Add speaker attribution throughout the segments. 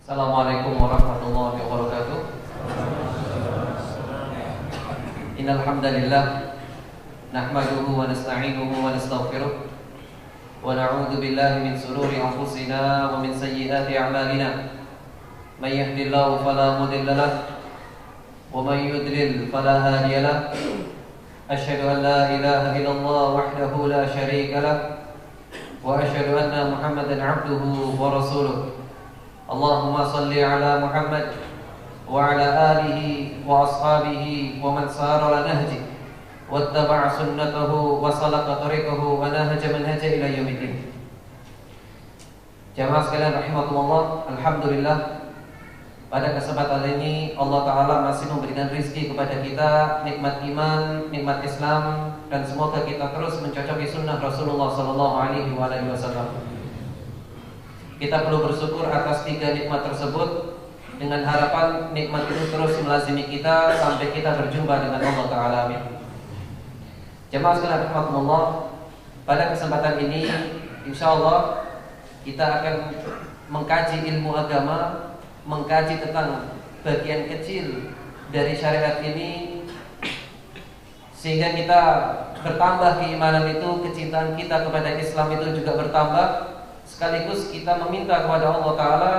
Speaker 1: Assalamualaikum warahmatullahi wabarakatuh. Innal hamdalillah nahmaduhu wa nasta'inuhu wa nastaghfiruh wa na'udzu billahi min shururi anfusina wa min sayyiati a'malina. May yahdihillahu fala mudilla lahu wa may yudlil fala hadiya lahu. Asyhadu an la ilaha illallah wahdahu la syarika lahu wa asyhadu anna Muhammadan 'abduhu wa rasuluh. Allahumma salli ala Muhammad wa ala alihi wa ashabihi wa man sara ala nahji wattaba'a sunnatahu wa salaka tariqahu wa nahaja manhaja ila yaumiddin. Jamaah sekalian rahimakumullah, alhamdulillah pada kesempatan ini Allah Ta'ala masih memberikan rizki kepada kita, nikmat iman, nikmat Islam, dan semoga kita terus mencocoki sunnah Rasulullah SAW. Kita perlu bersyukur atas 3 nikmat tersebut, dengan harapan nikmat itu terus melazimi kita sampai kita berjumpa dengan Allah Ta'ala. Amin. Jemaah sekalian rahimakumullah, pada kesempatan ini insyaallah kita akan mengkaji ilmu agama, mengkaji tentang bagian kecil dari syariat ini, sehingga kita bertambah keimanan itu, kecintaan kita kepada Islam itu juga bertambah. Sekaligus kita meminta kepada Allah Ta'ala,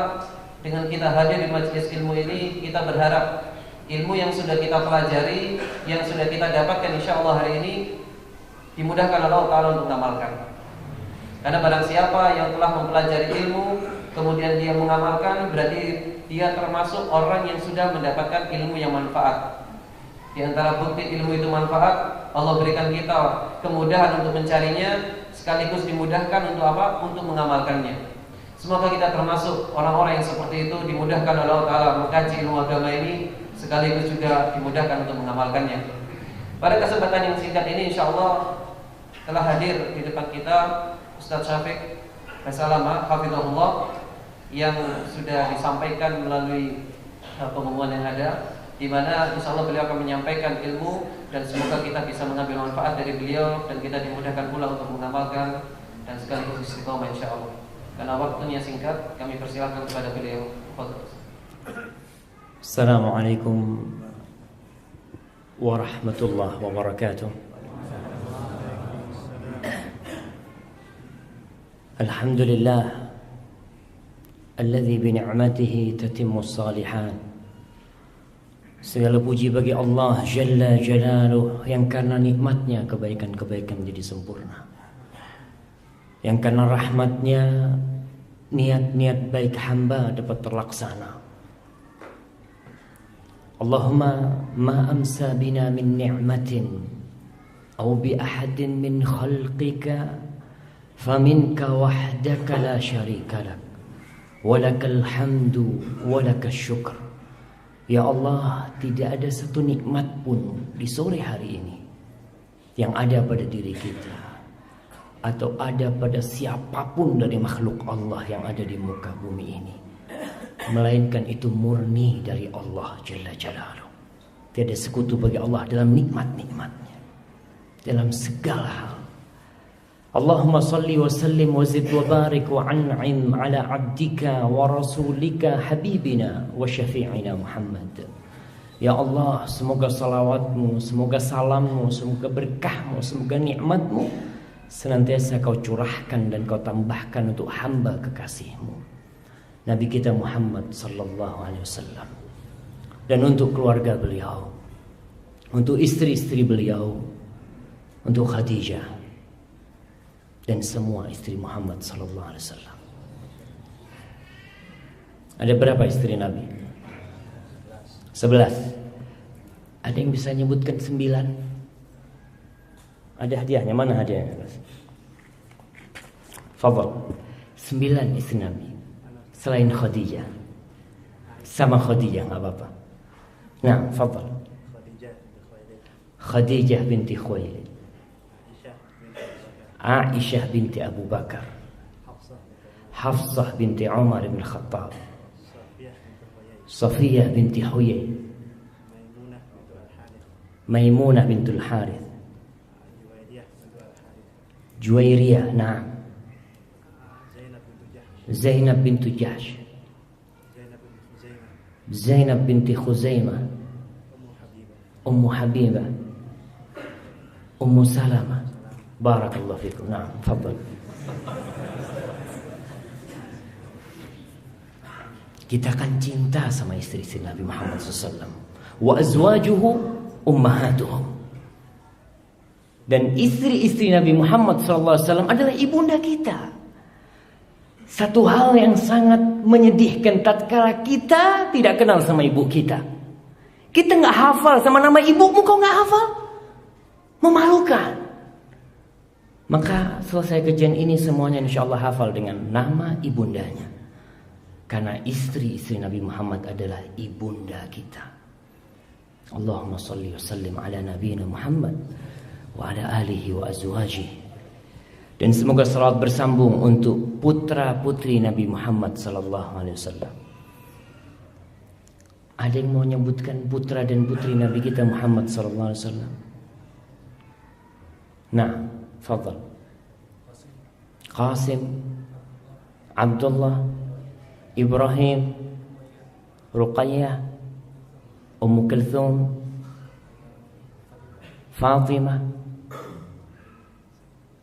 Speaker 1: dengan kita hadir di majelis ilmu ini, kita berharap ilmu yang sudah kita pelajari, yang sudah kita dapatkan insya Allah hari ini, dimudahkan oleh Allah Ta'ala untuk mengamalkan. Karena barang siapa yang telah mempelajari ilmu kemudian dia mengamalkan, berarti dia termasuk orang yang sudah mendapatkan ilmu yang manfaat. Di antara bukti ilmu itu manfaat, Allah berikan kita kemudahan untuk mencarinya, sekaligus dimudahkan untuk apa? Untuk mengamalkannya. Semoga kita termasuk orang-orang yang seperti itu, dimudahkan oleh Allah Ta'ala mengkaji ilmu agama ini, sekaligus juga dimudahkan untuk mengamalkannya. Pada kesempatan yang singkat ini insya Allah telah hadir di depan kita Ustaz Syafiq Fasalama hafizahullah, yang sudah disampaikan melalui pengumuman yang ada, di mana insya Allah beliau akan menyampaikan ilmu, dan semoga kita bisa mengambil manfaat dari beliau dan kita dimudahkan pula untuk mengamalkan dan sekaligus istiqomah insya Allah. Karena waktunya singkat, kami persilakan kepada beliau.
Speaker 2: Assalamualaikum warahmatullahi wabarakatuh. Alhamdulillah alladzi bi ni'matihi tatimmu shalihat. Segala puji bagi Allah Jalla Jalaluh, yang karena nikmatnya kebaikan-kebaikan menjadi sempurna, yang karena rahmatnya niat-niat baik hamba dapat terlaksana. Allahumma ma amsa bina min ni'matin aw bi ahadin min khalqika faminka wahdaka la syarika lak walakal hamdu walakal syukr. Ya Allah, tidak ada satu nikmat pun di sore hari ini yang ada pada diri kita atau ada pada siapapun dari makhluk Allah yang ada di muka bumi ini, melainkan itu murni dari Allah Jalla Jalaluh. Tiada sekutu bagi Allah dalam nikmat-nikmatnya, dalam segala hal. Allahumma salli wa sallim wa zid wa barik wa an'im ala abdika wa rasulika habibina wa syafi'ina Muhammad. Ya Allah, semoga salawatmu, semoga salammu, semoga berkahmu, semoga nikmatmu senantiasa kau curahkan dan kau tambahkan untuk hamba kekasihmu Nabi kita Muhammad sallallahu alaihi wasallam, dan untuk keluarga beliau, untuk istri-istri beliau, untuk Khadijah dan semua istri Muhammad sallallahu alaihi wasallam. Ada berapa istri Nabi? 11. Ada yang bisa nyebutkan 9? Ada hadiahnya, mana hadiahnya? Fadhal. 9 istri Nabi selain Khadijah. Sama Khadijah enggak apa-apa. Nah, fadhal. Khadijah binti Khuwailid, Aisyah binti Abu Bakar, Hafsah binti Umar bin Khattab, Safiyah binti Huyay, Maimunah bintul Harith, Juwairiyah, na'am, Zainab bintu Jahsh, Zainab binti Khuzaimah, Ummu Habibah, Ummu Salamah. Barakallahu fikum. Naam, tafadhal. Kita akan cinta sama istri-istri Nabi Muhammad SAW. Wa azwajuhu ummahatuhum. Dan istri-istri Nabi Muhammad SAW adalah ibunda kita. Satu hal yang sangat menyedihkan tatkala kita tidak kenal sama ibu kita. Kita nggak hafal sama nama ibumu, kau nggak hafal? Memalukan. Maka selesai kajian ini semuanya insya Allah hafal dengan nama ibundanya. Karena istri-istri Nabi Muhammad adalah ibunda kita. Allahumma salli wa sallim ala nabiyina Muhammad wa ala alihi wa azwajihi. Dan semoga salawat bersambung untuk putra-putri Nabi Muhammad sallallahu alaihi wasallam. Ada yang mau menyebutkan putra dan putri Nabi kita Muhammad sallallahu alaihi wasallam? Nah, fadhal. Qasim, Abdullah, Ibrahim, Ruqayyah, Ummu Kulthum, Fatimah,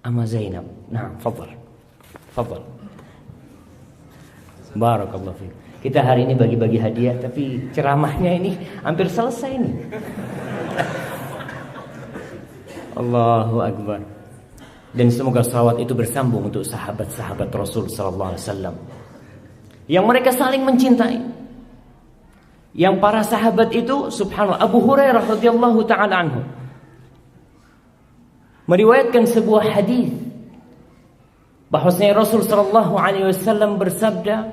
Speaker 2: Amma Zainab. Nah, fadhal. Fadhal. Barakallahu fiik. Kita hari ini bagi-bagi hadiah, tapi ceramahnya ini hampir selesai nih. Allahu Akbar. Dan semoga salawat itu bersambung untuk sahabat-sahabat Rasul sallallahu alaihi wasallam yang mereka saling mencintai. Yang para sahabat itu, subhanallah, Abu Hurairah radhiyallahu taala anhu meriwayatkan sebuah hadis bahwasanya Rasul sallallahu alaihi wasallam bersabda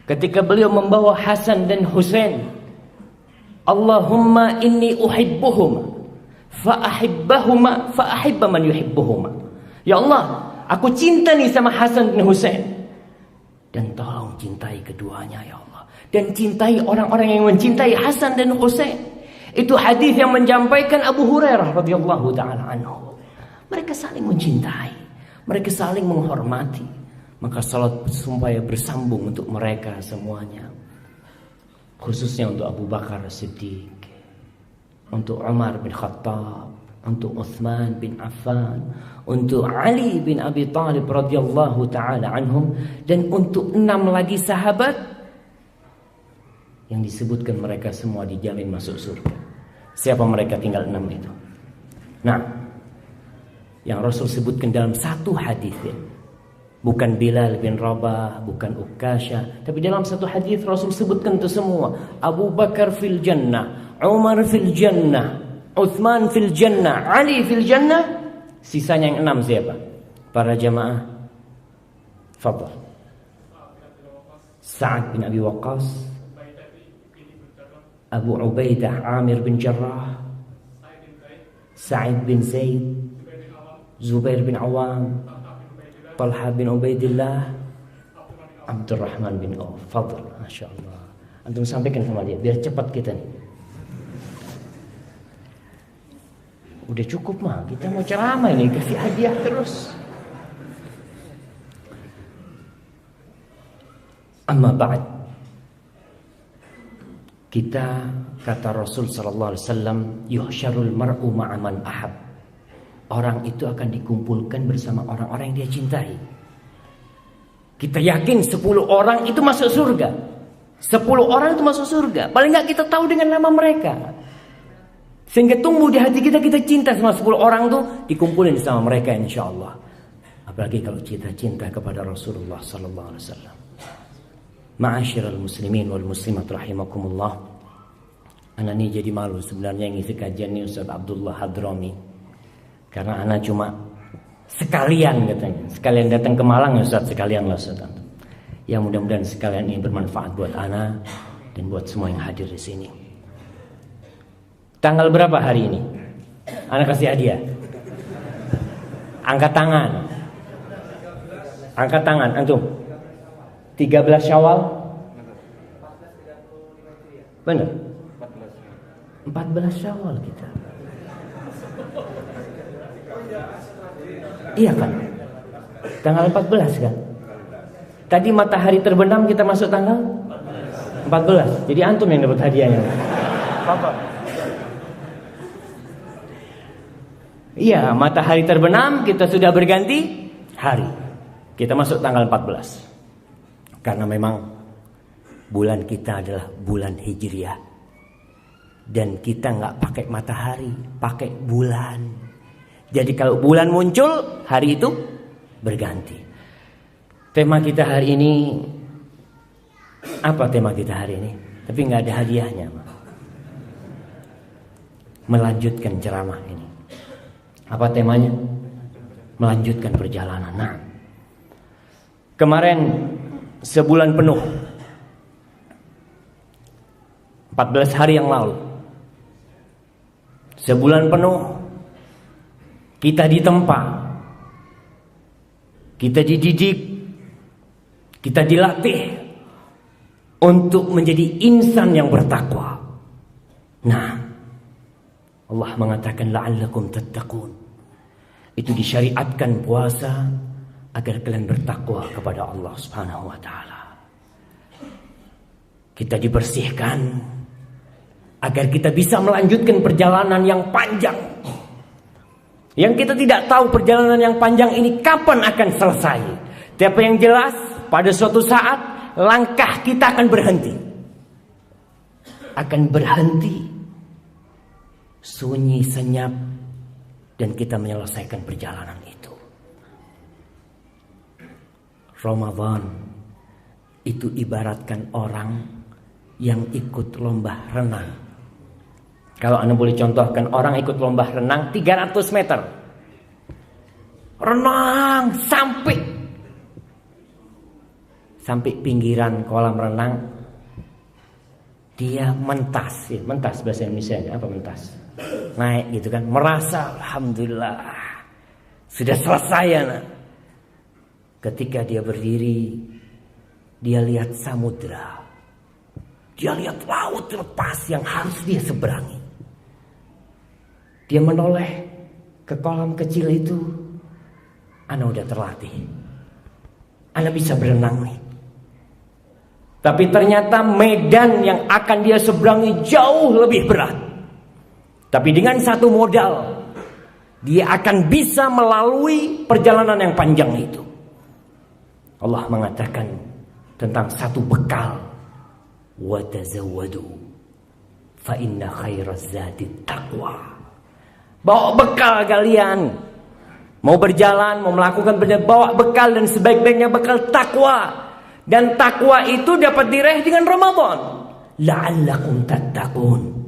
Speaker 2: ketika beliau membawa Hasan dan Husain, Allahumma inni uhibbuhum fa ahibbahuma fa ahibba man yuhibbuhuma. Ya Allah, aku cinta nih sama Hasan dan Husain, dan tolong cintai keduanya ya Allah, dan cintai orang-orang yang mencintai Hasan dan Husain. Itu hadis yang menyampaikan Abu Hurairah radhiyallahu taala anhu. Mereka saling mencintai, mereka saling menghormati. Maka salat supaya bersambung untuk mereka semuanya, khususnya untuk Abu Bakar Siddiq, untuk Umar bin Khattab, untuk Uthman bin Affan, untuk Ali bin Abi Thalib radhiyallahu taala anhum, dan untuk 6 lagi sahabat yang disebutkan mereka semua dijamin masuk surga. Siapa mereka? Tinggal 6 itu. Nah, yang Rasul sebutkan dalam satu hadis ya. Bukan Bilal bin Rabah, bukan Uqasyah, tapi dalam satu hadis Rasul sebutkan itu semua. Abu Bakar fil jannah, Umar fil jannah, Uthman fil jannah, Ali fil jannah. Sisanya yang 6 siapa? Para jamaah. Fadhal. Sa'ad bin Abi Waqqas, Abu Ubaidah Amir bin Jarrah, Sa'id bin Zaid, Zubair bin Awam, Talha bin Ubaidillah, Abdurrahman bin Auf. Fadhal, Masya Allah. Antum sampaikan sama dia biar cepat kita nih. Udah cukup mah, kita mau ceramah ini, kasih hadiah terus. Amma ba'd. Kita, kata Rasul sallallahu alaihi wasallam, yuhsyarul mar'u ma'a man ahab. Orang itu akan dikumpulkan bersama orang-orang yang dia cintai. Kita yakin 10 orang itu masuk surga. 10 orang itu masuk surga. Paling enggak kita tahu dengan nama mereka. Sehingga tumbuh di hati kita, kita cinta sama 10 orang itu, dikumpulin sama mereka insyaallah. Apalagi kalau kita cinta kepada Rasulullah sallallahu alaihi wasallam. Ma'asyiral muslimin wal muslimat rahimakumullah. Ana ini jadi malu sebenarnya ngisi kajian ini Ustaz Abdullah Hadrami. Karena ana cuma sekalian katanya. Sekalian datang ke Malang ya Ustaz, sekalian lah Ustaz. Ya mudah-mudahan sekalian ini bermanfaat buat ana dan buat semua yang hadir di sini. Tanggal berapa hari ini? Ana kasih hadiah. Angkat tangan. Angkat tangan antum. 13 Syawal. Benar? 14 Syawal kita. Iya kan? Tanggal 14 kan? Tadi matahari terbenam kita masuk tanggal 14. Jadi antum yang dapat hadiahnya. Iya, matahari terbenam, kita sudah berganti hari. Kita masuk tanggal 14. Karena memang bulan kita adalah bulan Hijriah. Dan kita nggak pakai matahari, pakai bulan. Jadi kalau bulan muncul, hari itu berganti. Tema kita hari ini, apa tema kita hari ini? Tapi nggak ada hadiahnya. Melanjutkan ceramah ini. Apa temanya? Melanjutkan perjalanan. Nah, kemarin sebulan penuh, 14 hari yang lalu, sebulan penuh kita ditempa, kita dididik, kita dilatih untuk menjadi insan yang bertakwa. Nah, Allah mengatakan la'allakum tattaqun. Itu disyariatkan puasa agar kalian bertakwa kepada Allah Subhanahu wa taala. Kita dibersihkan agar kita bisa melanjutkan perjalanan yang panjang. Yang kita tidak tahu perjalanan yang panjang ini kapan akan selesai. Tapi yang jelas pada suatu saat langkah kita akan berhenti. Akan berhenti. Sunyi, senyap, dan kita menyelesaikan perjalanan itu. Ramadan itu ibaratkan orang yang ikut lomba renang. Kalau Anda boleh contohkan orang ikut lomba renang 300 meter. Renang sampai pinggiran kolam renang. Dia mentas, ya, mentas bahasa Indonesia apa mentas? Naik gitu kan, merasa alhamdulillah sudah selesai ya. Nah. Ketika dia berdiri, dia lihat samudra, dia lihat laut lepas yang harus dia seberangi. Dia menoleh ke kolam kecil itu. Ana udah terlatih, Ana bisa berenang nih. Tapi ternyata medan yang akan dia seberangi jauh lebih berat. Tapi dengan satu modal, dia akan bisa melalui perjalanan yang panjang itu. Allah mengatakan tentang satu bekal. Wa tazawwadu fa inna khairaz zadi taqwa. Bawa bekal kalian. Mau berjalan, mau melakukan bawa bekal dan sebaik-baiknya bekal takwa. Dan takwa itu dapat diraih dengan Ramadan. La'allakum tattaqun.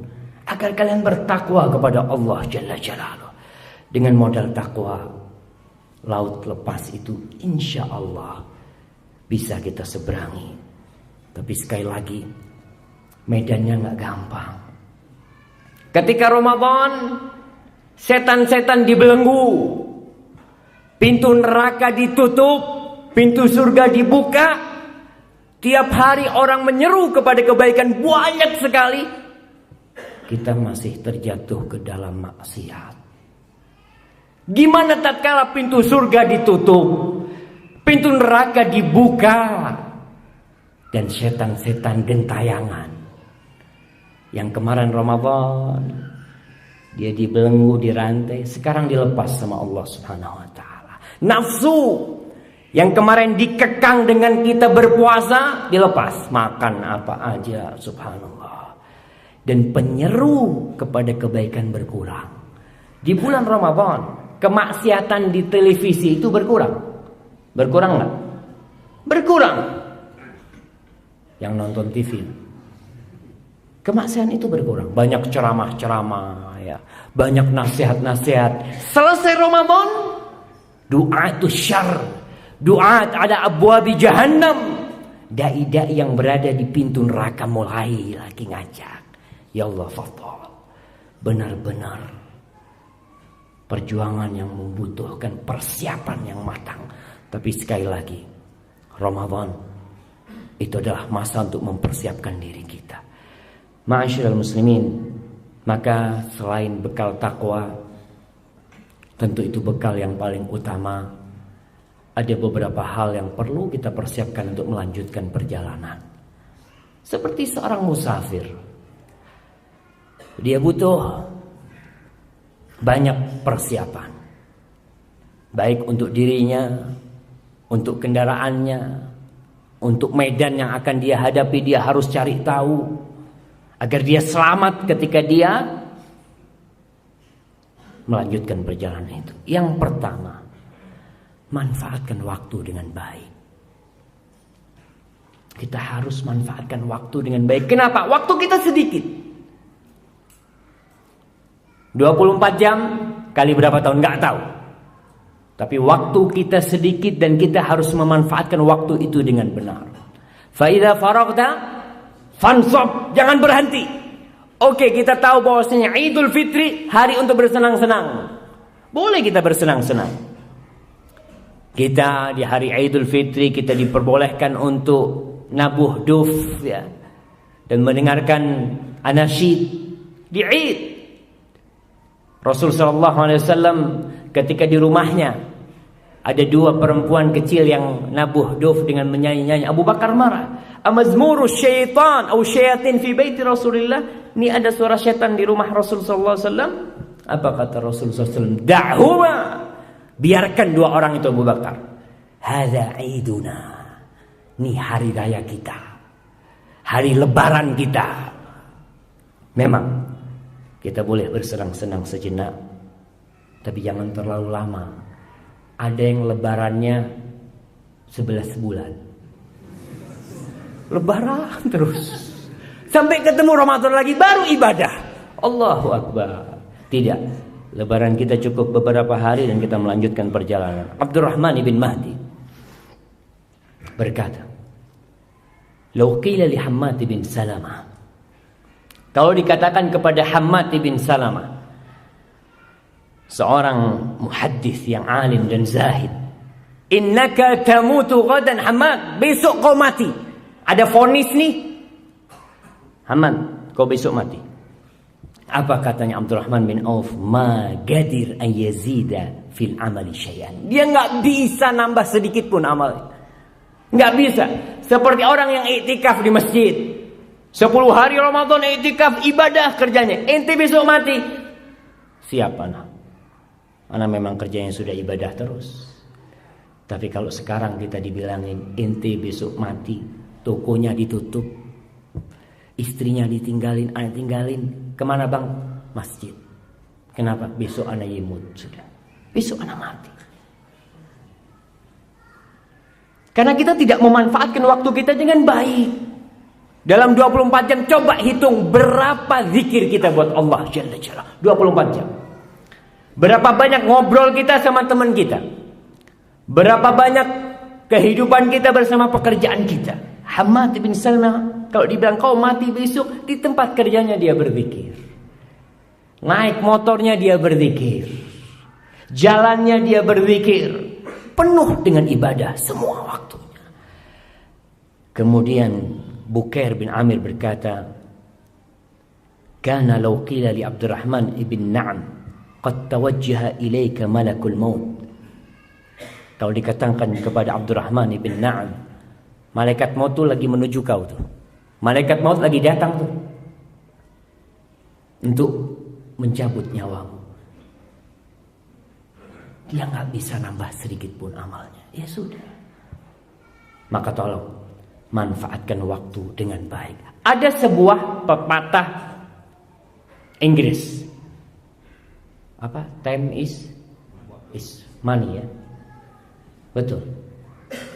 Speaker 2: Agar kalian bertakwa kepada Allah Jalla Jalaluh. Dengan modal takwa, laut lepas itu insya Allah bisa kita seberangi. Tapi sekali lagi, medannya gak gampang. Ketika Ramadan, setan-setan dibelenggu, pintu neraka ditutup, pintu surga dibuka. Tiap hari orang menyeru kepada kebaikan banyak sekali. Kita masih terjatuh ke dalam maksiat. Gimana tatkala pintu surga ditutup, pintu neraka dibuka, dan setan-setan gentayangan yang kemarin Ramadan dia dibelenggu, dirantai, sekarang dilepas sama Allah Subhanahu wa taala. Nafsu yang kemarin dikekang dengan kita berpuasa dilepas, makan apa aja, subhanallah. Dan penyeru kepada kebaikan berkurang. Di bulan Ramadan, kemaksiatan di televisi itu berkurang. Berkurang nggak? Berkurang. Yang nonton TV, kemaksiatan itu berkurang. Banyak ceramah-ceramah, ya, banyak nasihat-nasihat. Selesai Ramadan, doa itu syar, doa ada abwabi jahannam. Dai-dai yang berada di pintu neraka mulai lagi ngajak. Ya Allah, fadhal. Benar-benar perjuangan yang membutuhkan persiapan yang matang. Tapi sekali lagi, Ramadan itu adalah masa untuk mempersiapkan diri kita. Ma'asyiral muslimin, maka selain bekal takwa, tentu itu bekal yang paling utama. Ada beberapa hal yang perlu kita persiapkan untuk melanjutkan perjalanan. Seperti seorang musafir. Dia butuh banyak persiapan. Baik untuk dirinya, untuk kendaraannya, untuk medan yang akan dia hadapi, dia harus cari tahu agar dia selamat ketika dia melanjutkan perjalanan itu. Yang pertama, manfaatkan waktu dengan baik. Kita harus manfaatkan waktu dengan baik. Kenapa? Waktu kita sedikit. 24 jam kali berapa tahun? Nggak tahu. Tapi waktu kita sedikit dan kita harus memanfaatkan waktu itu dengan benar. Fa idza faragta fansab, jangan berhenti. Oke, kita tahu bahwasanya Idul Fitri hari untuk bersenang-senang. Boleh kita bersenang-senang. Kita di hari Idul Fitri kita diperbolehkan untuk nabuh duf ya, dan mendengarkan anasyid di Id. Rasul sallallahu alaihi wasallam ketika di rumahnya ada dua perempuan kecil yang nabuh duf dengan menyanyi-nyanyi. Abu Bakar marah. Amazmuru syaitan atau syayatin fi baiti Rasulillah. Ini ada suara syaitan di rumah Rasul sallallahu alaihi wasallam. Apa kata Rasul sallallahu alaihi wasallam? Da'huma. Biarkan dua orang itu, Abu Bakar. Hadza iduna. Ini hari raya kita. Hari lebaran kita. Memang kita boleh bersenang-senang sejenak, tapi jangan terlalu lama. Ada yang lebarannya 11 bulan. Lebaran terus. Sampai ketemu Ramadan lagi baru ibadah. Allahu Akbar. Tidak. Lebaran kita cukup beberapa hari dan kita melanjutkan perjalanan. Abdurrahman ibn Mahdi berkata, "Lau qila li Hammad bin Salamah." Kalau dikatakan kepada Hammad bin Salamah, seorang muhaddis yang alim dan zahid, "Innaka tamutu ghadan Hammad, besok kau mati." Ada vonis nih. Hammad, kau besok mati. Apa katanya Abdurrahman bin Auf? Ma gadir an yazida fil amali syai'an. Dia enggak bisa nambah sedikit pun amal. Enggak bisa. Seperti orang yang iktikaf di masjid. 10 hari Ramadan iktikaf ibadah kerjanya. Ente besok mati. Siap anak. Anak memang kerjanya sudah ibadah terus. Tapi kalau sekarang kita dibilangin ente besok mati, tokonya ditutup, istrinya ditinggalin, anak tinggalin, kemana bang? Masjid. Kenapa? Besok anak yimut sudah. Besok anak mati. Karena kita tidak memanfaatkan waktu kita dengan baik. Dalam 24 jam coba hitung berapa zikir kita buat Allah Jalla Jalla. 24 jam. Berapa banyak ngobrol kita sama teman kita. Berapa banyak kehidupan kita bersama pekerjaan kita. Hammad bin Salma kalau dibilang kau mati besok, di tempat kerjanya dia berzikir. Naik motornya dia berzikir. Jalannya dia berzikir. Penuh dengan ibadah semua waktunya. Kemudian Bukair bin Amir berkata, "Kana law qila li Abdurrahman ibn Na'am qad tawajjaha ilayka malakul maut." Kalau dikatakan kepada Abdurrahman ibn Na'am, malaikat maut itu lagi menuju kau tuh. Malaikat maut lagi datang tuh untuk mencabut nyawamu. Dia nggak bisa nambah sedikit pun amalnya. Ya sudah. Maka tolong manfaatkan waktu dengan baik. Ada sebuah pepatah Inggris. Apa? Time is money ya. Betul.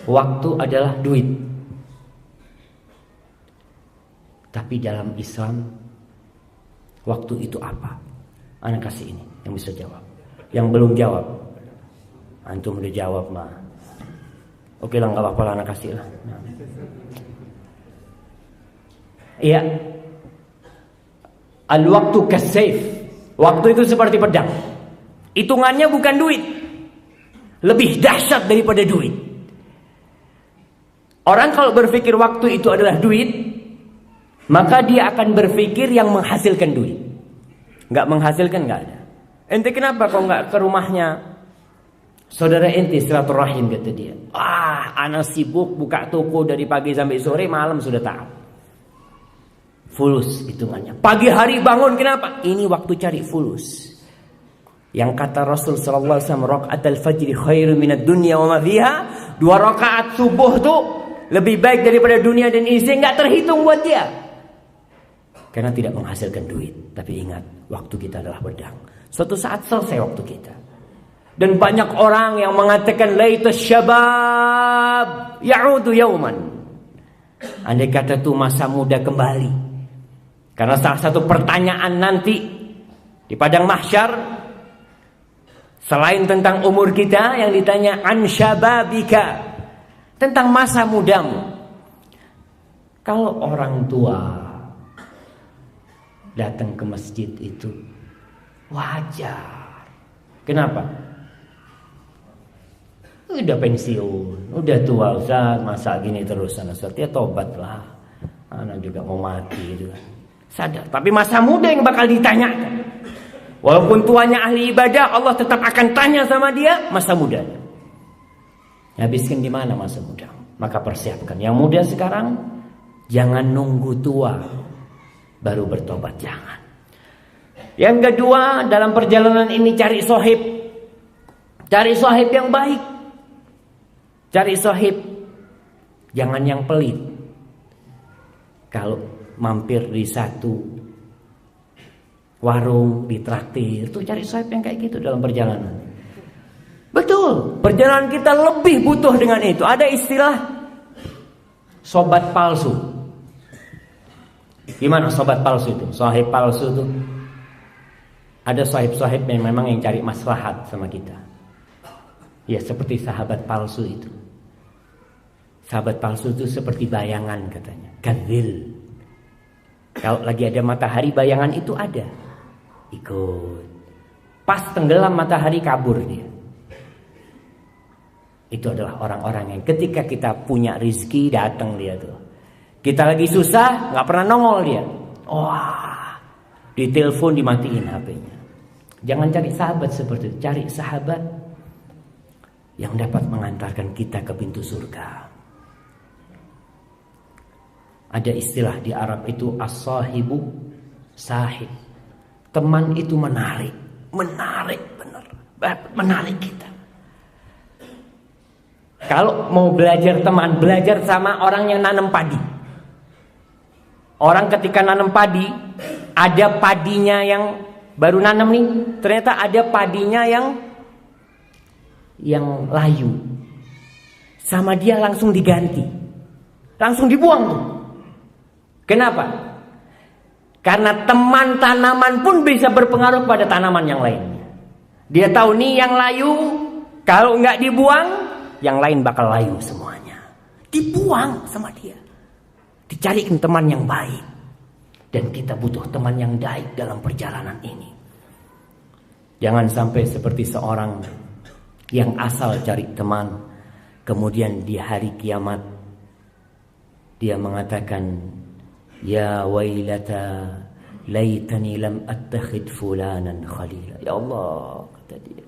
Speaker 2: Waktu adalah duit. Tapi dalam Islam waktu itu apa? Anak kasih ini yang bisa jawab. Yang belum jawab, antum udah jawab mah. Oke lah, nggak apa-apa lah, anak kasih lah. Iya. Al-waktu kasayf. Waktu itu seperti pedang. Hitungannya bukan duit. Lebih dahsyat daripada duit. Orang kalau berpikir waktu itu adalah duit, maka dia akan berpikir yang menghasilkan duit. Nggak menghasilkan, nggak ada. Ente kenapa kau nggak ke rumahnya saudara ente silaturahim, kata dia. Anak sibuk buka toko dari pagi sampai sore, malam sudah tahu. Fulus hitungannya. Pagi hari bangun, kenapa? Ini waktu cari fulus. Yang kata Rasul sallallahu alaihi wasallam, rakaatul fajri khairu minad dunya wa ma fiha. 2 rakaat subuh tuh lebih baik daripada dunia dan isi, enggak terhitung buat dia. Karena tidak menghasilkan duit. Tapi ingat, waktu kita adalah pedang. Suatu saat selesai waktu kita. Dan banyak orang yang mengatakan laitas syabab ya'udu yauman. Andai kata tuh masa muda kembali. Karena salah satu pertanyaan nanti di padang mahsyar, selain tentang umur kita, yang ditanya an syababika, tentang masa mudamu. Kalau orang tua datang ke masjid itu wajar. Kenapa? Udah pensiun, udah tua Ustaz, masa gini terus Ustaz, ya tobatlah. Anak juga mau mati gitu kan. Sadar, tapi masa muda yang bakal ditanyakan. Walaupun tuanya ahli ibadah, Allah tetap akan tanya sama dia masa mudanya. Habiskan di mana masa muda? Maka persiapkan. Yang muda sekarang, jangan nunggu tua baru bertobat, jangan. Yang kedua, dalam perjalanan ini cari sohib. Cari sohib yang baik. Cari sohib, jangan yang pelit. Kalau mampir di satu warung, di traktir, tuh cari sohib yang kayak gitu dalam perjalanan. Betul, perjalanan kita lebih butuh dengan itu. Ada istilah sobat palsu. Gimana sobat palsu itu? Sohib palsu itu, ada sohib-sohib yang memang yang cari maslahat sama kita. Ya seperti sahabat palsu itu. Sahabat palsu itu seperti bayangan katanya, kadzil. Kalau lagi ada matahari, bayangan itu ada, ikut. Pas tenggelam matahari, kabur dia. Itu adalah orang-orang yang ketika kita punya rizki, datang dia tuh. Kita lagi susah, gak pernah nongol dia. Wah, ditelepon, dimatiin HP-nya. Jangan cari sahabat seperti itu. Cari sahabat yang dapat mengantarkan kita ke pintu surga. Ada istilah di Arab itu as-sahibu sahib. Teman itu menarik benar, menarik kita. Kalau mau belajar teman, belajar sama orang yang nanam padi. Orang ketika nanam padi, ada padinya yang baru nanam nih, ternyata ada padinya yang layu. Sama dia langsung diganti. Langsung dibuang tuh. Kenapa? Karena teman tanaman pun bisa berpengaruh pada tanaman yang lainnya. Dia tahu nih yang layu, kalau nggak dibuang, yang lain bakal layu semuanya. Dibuang sama dia. Dicarikan teman yang baik. Dan kita butuh teman yang baik dalam perjalanan ini. Jangan sampai seperti seorang yang asal cari teman, kemudian di hari kiamat dia mengatakan, ya wailata laitani lam attakhid fulanan khalila. Ya Allah, kata dia,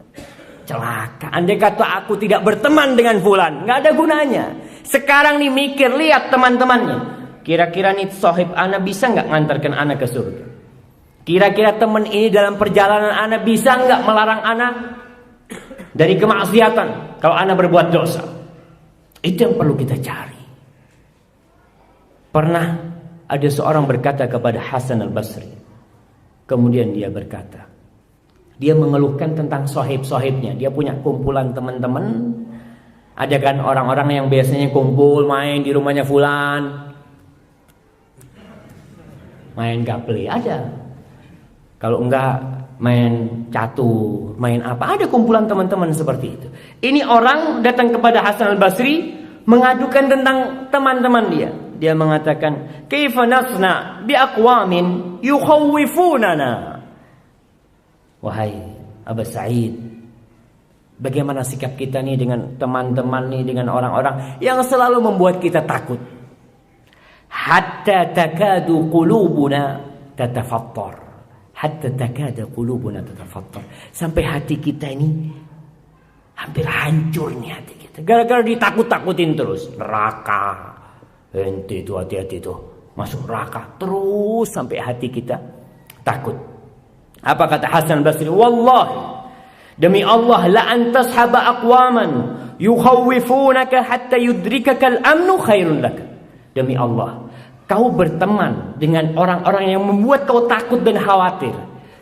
Speaker 2: celaka, andai kata aku tidak berteman dengan fulan, nggak ada gunanya. Sekarang nih mikir, lihat teman-temannya, kira-kira nih sahib ana bisa nggak ngantarkan ana ke surga? Kira-kira teman ini dalam perjalanan ana bisa nggak melarang ana dari kemaksiatan kalau ana berbuat dosa? Itu yang perlu kita cari. Pernah ada seorang berkata kepada Hasan al-Basri. Kemudian dia berkata, dia mengeluhkan tentang sohib-sohibnya. Dia punya kumpulan teman-teman. Ada kan orang-orang yang biasanya kumpul main di rumahnya fulan, main gaple, ada. Kalau enggak main catur, main apa, ada kumpulan teman-teman seperti itu. Ini orang datang kepada Hasan al-Basri mengadukan tentang teman-teman dia. Dia mengatakan, "Kaifa nasna bi aqwamin yukhawwifunana?" Wahai Abu Sa'id, bagaimana sikap kita nih dengan teman-teman nih, dengan orang-orang yang selalu membuat kita takut. Hatta takadu qulubuna tatafattar. Hatta takadu qulubuna tatafattar. Sampai hati kita ini hampir hancur nih hati kita. Gara-gara ditakut-takutin terus. Neraka. Ente itu, hati-hati tuh. masuk neraka terus sampai hati kita takut. Apa kata Hasan Basri? Wallahi, demi Allah, la antashaba aqwaman yukhawwifunaka hatta yudrikaka al-amnu khairun lak. Demi Allah, kau berteman dengan orang-orang yang membuat kau takut dan khawatir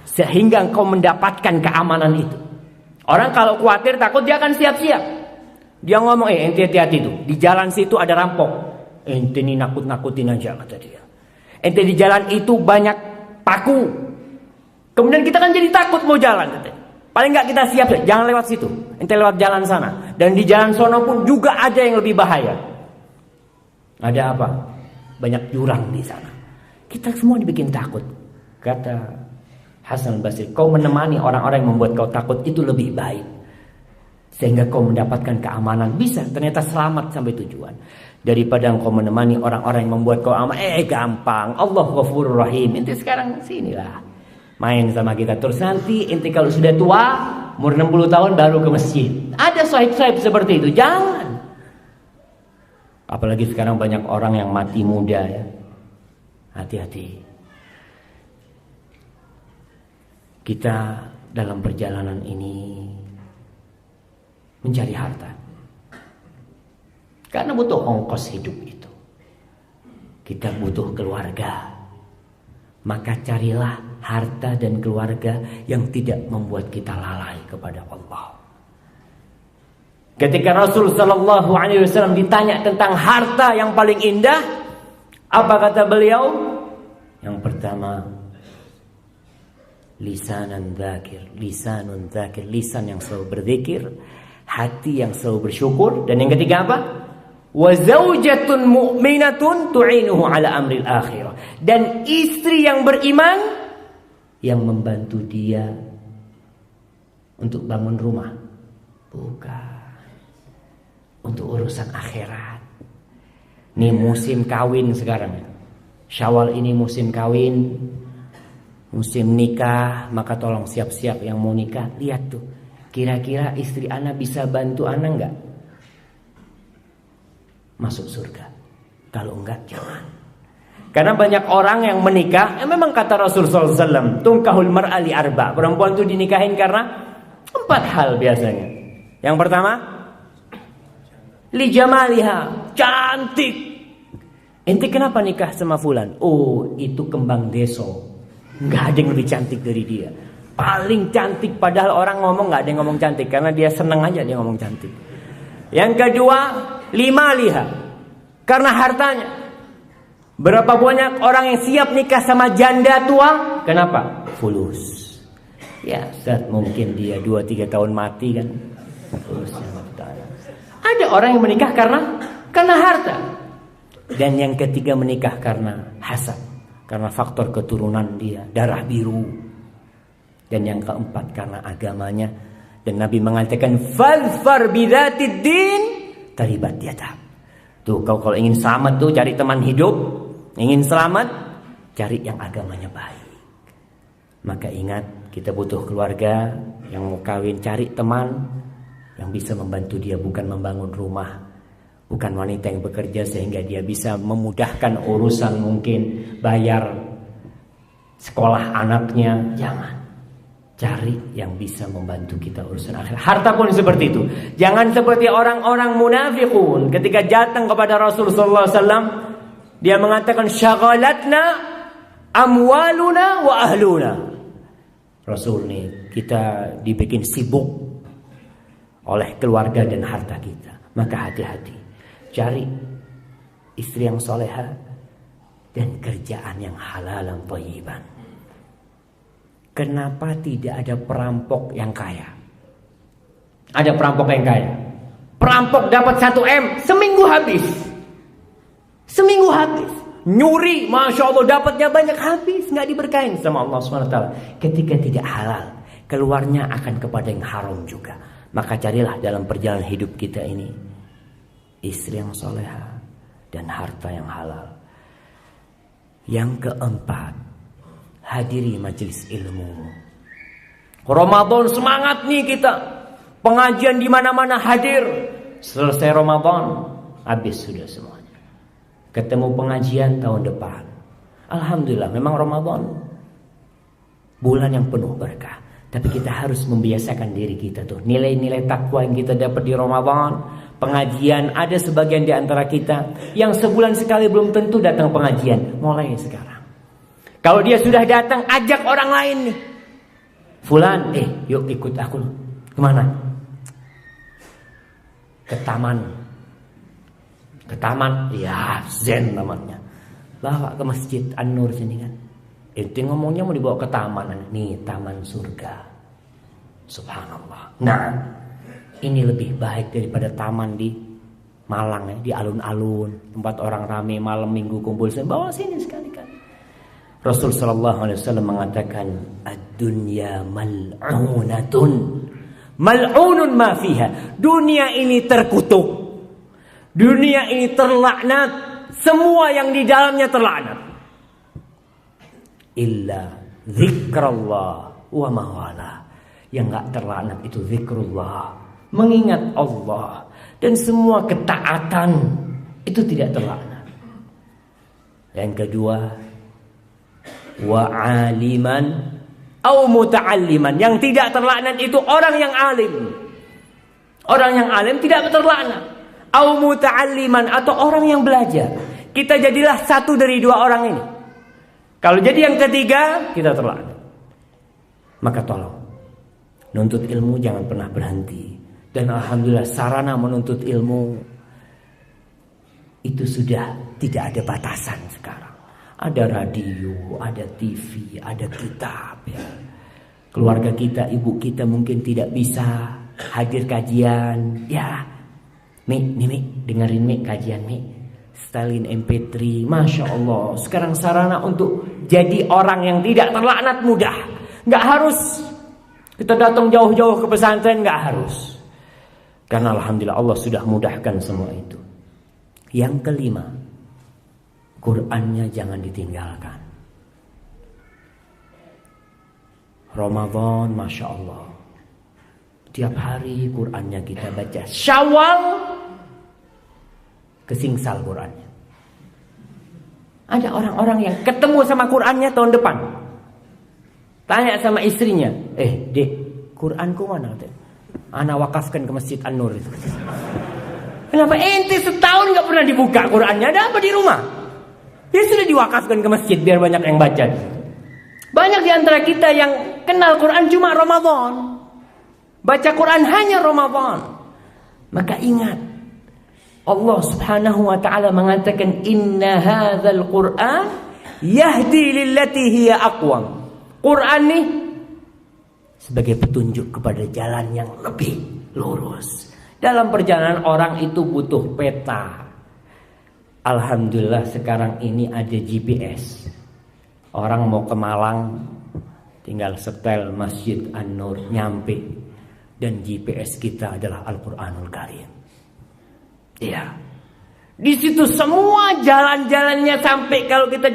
Speaker 2: sehingga engkau mendapatkan keamanan itu. Orang kalau khawatir takut dia akan siap-siap. Dia ngomong, ente hati-hati tuh, di jalan situ ada rampok. Ente ini nakut-nakutin aja, kata dia. Ente di jalan itu banyak paku. Kemudian kita kan jadi takut mau jalan, katanya. Paling nggak kita siap, jangan lewat situ. Ente lewat jalan sana. Dan di jalan sono pun juga ada yang lebih bahaya. Ada apa? Banyak jurang di sana. Kita semua dibikin takut. Kata Hasan Basri, kau menemani orang-orang yang membuat kau takut itu lebih baik. Sehingga kau mendapatkan keamanan. Bisa ternyata selamat sampai tujuan. Daripada engkau menemani orang-orang yang membuat kau aman. Gampang. Allah Ghafurur Rahim. Ente sekarang sinilah. Main sama kita. Terus nanti ente kalau sudah tua, umur 60 tahun baru ke masjid. Ada sahib-sahib seperti itu. Jangan. Apalagi sekarang banyak orang yang mati muda ya. Hati-hati. Kita dalam perjalanan ini mencari harta. Karena butuh ongkos hidup itu. Kita butuh keluarga. Maka carilah harta dan keluarga yang tidak membuat kita lalai kepada Allah. Ketika Rasul sallallahu alaihi wasallam ditanya tentang harta yang paling indah, apa kata beliau? Yang pertama, lisanun dzakir, lisan yang selalu berzikir, hati yang selalu bersyukur, dan yang ketiga apa? Wa zaujatun mu'minatun tu'inuhu ala amril akhirah. Dan istri yang beriman yang membantu dia untuk bangun rumah. Bukan. Untuk urusan akhirat. Ini musim kawin sekarang. Syawal ini musim kawin. Musim nikah. Maka tolong siap-siap yang mau nikah. Lihat tuh. Kira-kira istri ana bisa bantu ana enggak? Masuk surga. Kalau enggak, jangan. Karena banyak orang yang menikah, memang kata Rasulullah SAW, tungkahul mar'ali arba. Perempuan itu dinikahin karena 4 hal biasanya. Yang pertama, li jamaliha, cantik. Ente kenapa nikah sama fulan? Oh, itu kembang deso. Enggak ada yang lebih cantik dari dia. Paling cantik, padahal orang ngomong enggak ada yang ngomong cantik karena dia seneng aja dia ngomong cantik. Yang kedua, lima liha, karena hartanya. Berapa banyak orang yang siap nikah sama janda tua? Kenapa? Fulus. Ya, saat mungkin dia 2-3 tahun mati kan. Fulusnya. Ada orang yang menikah karena harta. Dan yang ketiga menikah karena hasad, karena faktor keturunan dia, darah biru. Dan yang keempat karena agamanya. Dan Nabi mengatakan fadfar bidzatid din taribat yadak. Tuh kalau ingin selamat tuh cari teman hidup, ingin selamat cari yang agamanya baik. Maka ingat, kita butuh keluarga yang mau kawin, cari teman yang bisa membantu dia, bukan membangun rumah, bukan wanita yang bekerja sehingga dia bisa memudahkan urusan mungkin bayar sekolah anaknya. Jangan. Cari yang bisa membantu kita urusan akhir. Harta pun seperti itu. Jangan seperti orang-orang munafikun. Ketika datang kepada Rasulullah SAW, dia mengatakan syaghalatna amwaluna wa ahluna. Rasul nih, kita dibikin sibuk oleh keluarga dan harta kita. Maka hati-hati. Cari istri yang soleha dan kerjaan yang halal dan thayyiban. Kenapa tidak ada perampok yang kaya? Ada perampok yang kaya. Perampok dapat 1 M, seminggu habis. Seminggu habis. Nyuri, Masya Allah, dapatnya banyak, habis. Nggak diberkahin sama Allah SWT. Ketika tidak halal, keluarnya akan kepada yang haram juga. Maka carilah dalam perjalanan hidup kita ini istri yang soleha dan harta yang halal. Yang keempat, hadiri majelis ilmu. Ramadan semangat nih kita. Pengajian di mana-mana hadir. Selesai Ramadan, habis sudah semuanya. ketemu pengajian tahun depan. Alhamdulillah, memang Ramadan bulan yang penuh berkah. Tapi kita harus membiasakan diri kita tuh. Nilai-nilai takwa yang kita dapat di Ramadan. Pengajian, ada sebagian di antara kita yang sebulan sekali belum tentu datang pengajian. Mulai sekarang. Kalau dia sudah datang, ajak orang lain nih. Fulan, yuk ikut aku. Kemana? Ke taman. Ke taman, ya zen namanya. Bawa ke Masjid An-Nur sini kan. Itu ngomongnya mau dibawa ke taman. Nih taman surga. Subhanallah. Nah, ini lebih baik daripada taman di Malang ya, di alun-alun, tempat orang ramai malam minggu kumpul. Saya bawa sini sekali-kali. Rasul sallallahu alaihi wasallam mengatakan, "Ad-dunya mal'unatun. Mal'unun ma fiha." Dunia ini terkutuk. Dunia ini terlaknat. Semua yang di dalamnya terlaknat. Illa zikrullah wa mawala. Yang gak terlaknat itu zikrullah, mengingat Allah, dan semua ketaatan itu tidak terlaknat. Yang kedua, wa aliman au muta'alliman. Yang tidak terlaknat itu orang yang alim. Orang yang alim tidak terlaknat. Au muta'alliman, atau orang yang belajar. Kita jadilah satu dari dua orang ini. Kalau jadi yang ketiga, kita terlaknat. Maka tolong, nuntut ilmu jangan pernah berhenti. Dan alhamdulillah sarana menuntut ilmu itu sudah tidak ada batasan sekarang. Ada radio, ada TV, ada kitab ya. Keluarga kita, ibu kita mungkin tidak bisa hadir kajian. Ya, Mik, dengerin Mik kajian Mik. Setelin MP3, Masya Allah. Sekarang sarana untuk jadi orang yang tidak terlaknat mudah. Gak harus kita datang jauh-jauh ke pesantren, gak harus. Karena alhamdulillah Allah sudah mudahkan semua itu. Yang kelima, Qur'annya jangan ditinggalkan. Ramadan, Masya Allah, tiap hari Qur'annya kita baca. Syawal kesingsal Qur'annya. Ada orang-orang yang ketemu sama Qur'annya tahun depan. Tanya sama istrinya, Dek, Qur'anku mana? Ana wakafkan ke Masjid An-Nur itu. Kenapa ente setahun gak pernah dibuka Qur'annya? Ada apa di rumah? Dia sudah diwakafkan ke masjid biar banyak yang baca. Banyak di antara kita yang kenal Qur'an cuma Ramadan. Baca Qur'an hanya Ramadan. Maka ingat, Allah Subhanahu wa taala mengatakan, "Inna hadzal Qur'an yahdi lillati hiya aqwam." Qur'an nih sebagai petunjuk kepada jalan yang lebih lurus. Dalam perjalanan orang itu butuh peta. Alhamdulillah sekarang ini ada GPS. Orang mau ke Malang tinggal setel Masjid An-Nur nyampe. Dan GPS kita adalah Al-Qur'anul Karim. Iya. Di situ semua jalan-jalannya, sampai kalau kita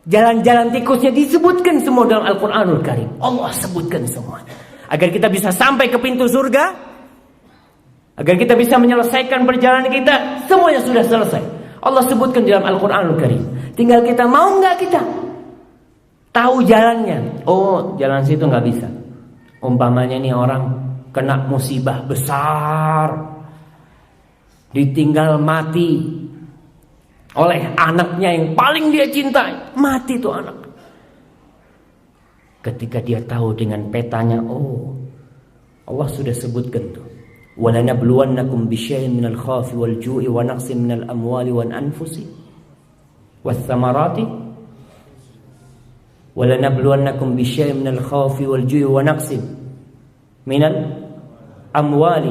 Speaker 2: jalan-jalan tikusnya disebutkan semua dalam Al-Qur'anul Karim. Allah sebutkan semuanya. Agar kita bisa sampai ke pintu surga. Agar kita bisa menyelesaikan perjalanan kita. Semuanya sudah selesai. Allah sebutkan dalam Al-Qur'anul Karim. Tinggal kita mau nggak kita tahu jalannya. Oh, jalan situ nggak bisa. Umpamanya nih orang kena musibah besar, ditinggal mati oleh anaknya yang paling dia cintai. Mati tuh anak. Ketika dia tahu dengan petanya, oh, Allah sudah sebutkan tuh. وَلَنَبْلُوَنَّكُمْ بِشَيْءٍ مِنَ الْخَوْفِ وَالْجُوعِ وَنَقْصٍ مِنَ الْأَمْوَالِ وَالْأَنْفُسِ وَالثَّمَرَاتِ وَلَنَبْلُوَنَّكُمْ بِشَيْءٍ مِنَ الْخَوْفِ وَالْجُوعِ وَنَقْصٍ مِنَ الْأَمْوَالِ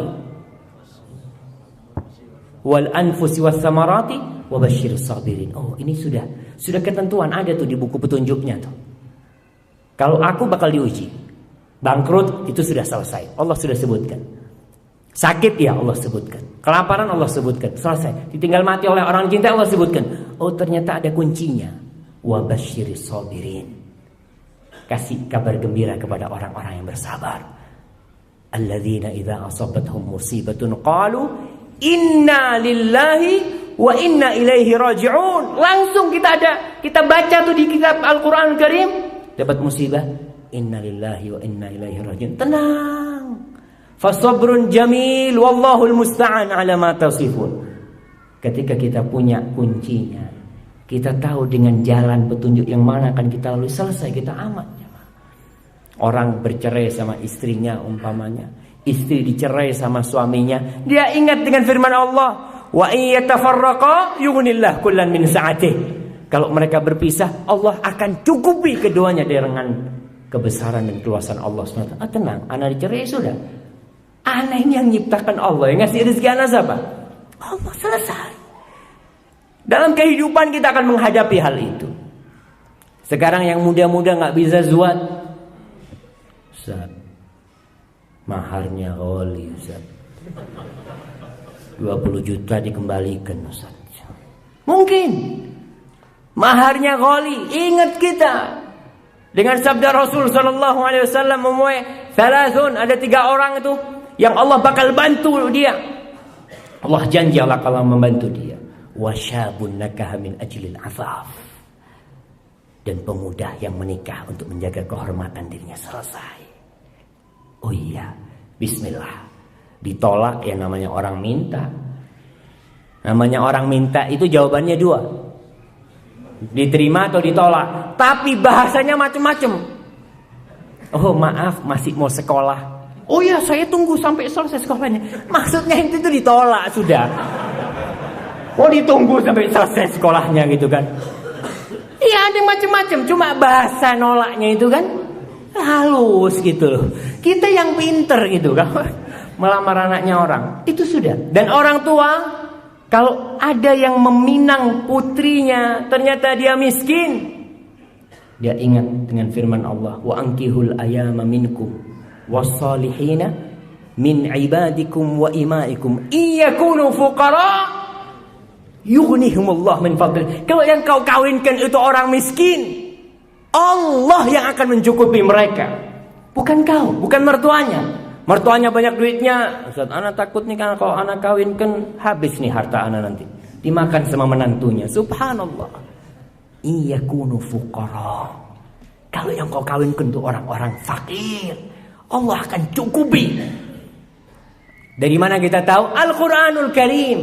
Speaker 2: وَالْأَنْفُسِ وَالثَّمَرَاتِ وَبَشِّرِ الصَّابِرِينَ. Oh, ini sudah ketentuan, ada tuh di buku petunjuknya tuh. Kalau aku bakal diuji, bangkrut itu sudah selesai, Allah sudah sebutkan. Sakit ya Allah sebutkan. Kelaparan Allah sebutkan. Selesai. Ditinggal mati oleh orang cinta Allah sebutkan. Oh, ternyata ada kuncinya. Wa basyiris sabirin. Kasih kabar gembira kepada orang-orang yang bersabar. Alladzina idza asabathum musibatun qalu inna lillahi wa inna ilaihi raji'un. Langsung kita baca tuh di kitab Al-Qur'an Karim, dapat musibah, inna lillahi wa inna ilaihi raji'un. Tenang. Fasabrun jamil wallahul musta'an ala ma tasifun. Ketika kita punya kuncinya, kita tahu dengan jalan petunjuk yang mana akan kita lalui, selesai, kita aman. Orang bercerai sama istrinya umpamanya, istri dicerai sama suaminya, dia ingat dengan firman Allah, wa iyatafarraqa yughnillahu kullan min sa'atih. Kalau mereka berpisah, Allah akan cukupi keduanya dengan kebesaran dan keluasan Allah SWT. Tenang, anak dicerai sudah. Anak ini yang nyiptakan Allah, yang ngasih rezeki anak siapa? Allah, selesai. Dalam kehidupan kita akan menghadapi hal itu. Sekarang yang muda-muda gak bisa zuat, Ustaz, maharnya ghali Ustaz, 20 juta dikembalikan Ustaz. Mungkin maharnya ghali. Ingat kita dengan sabda Rasul sallallahu alaihi wasallam, thalathun, ada 3 orang itu yang Allah bakal bantu dia. Allah janji Allah akan membantu dia. Wasyabun nakaha min ajlil afaf. Dan pemuda yang menikah untuk menjaga kehormatan dirinya. Selesai. Oh iya, bismillah. Ditolak yang namanya orang minta. Namanya orang minta itu jawabannya 2. Diterima atau ditolak. Tapi bahasanya macam-macam. Oh maaf, masih mau sekolah. Oh iya, saya tunggu sampai selesai sekolahnya. Maksudnya itu ditolak sudah. Oh ditunggu sampai selesai sekolahnya gitu kan. Iya, ada macam-macam. Cuma bahasa nolaknya itu kan halus gitu loh. Kita yang pinter gitu kan, melamar anaknya orang, itu sudah. Dan orang tua, kalau ada yang meminang putrinya, ternyata dia miskin, dia ingat dengan firman Allah, wa ankihul ayama minkum wassalihina min ibadikum wa imaikum iyakunu fuqara yughnihumullah min fadlih. Kalau yang kau kawinkan itu orang miskin, Allah yang akan mencukupi mereka, bukan kau, bukan mertuanya. Mertuanya banyak duitnya, Ustaz, anak takut nih kan kalau anak kawinkan habis nih harta anak nanti, dimakan sama menantunya. Subhanallah. Iyakunu fuqara. Kalau yang kau kawinkan itu orang-orang fakir, Allah akan cukupi. Dari mana kita tahu? Al-Quranul Karim.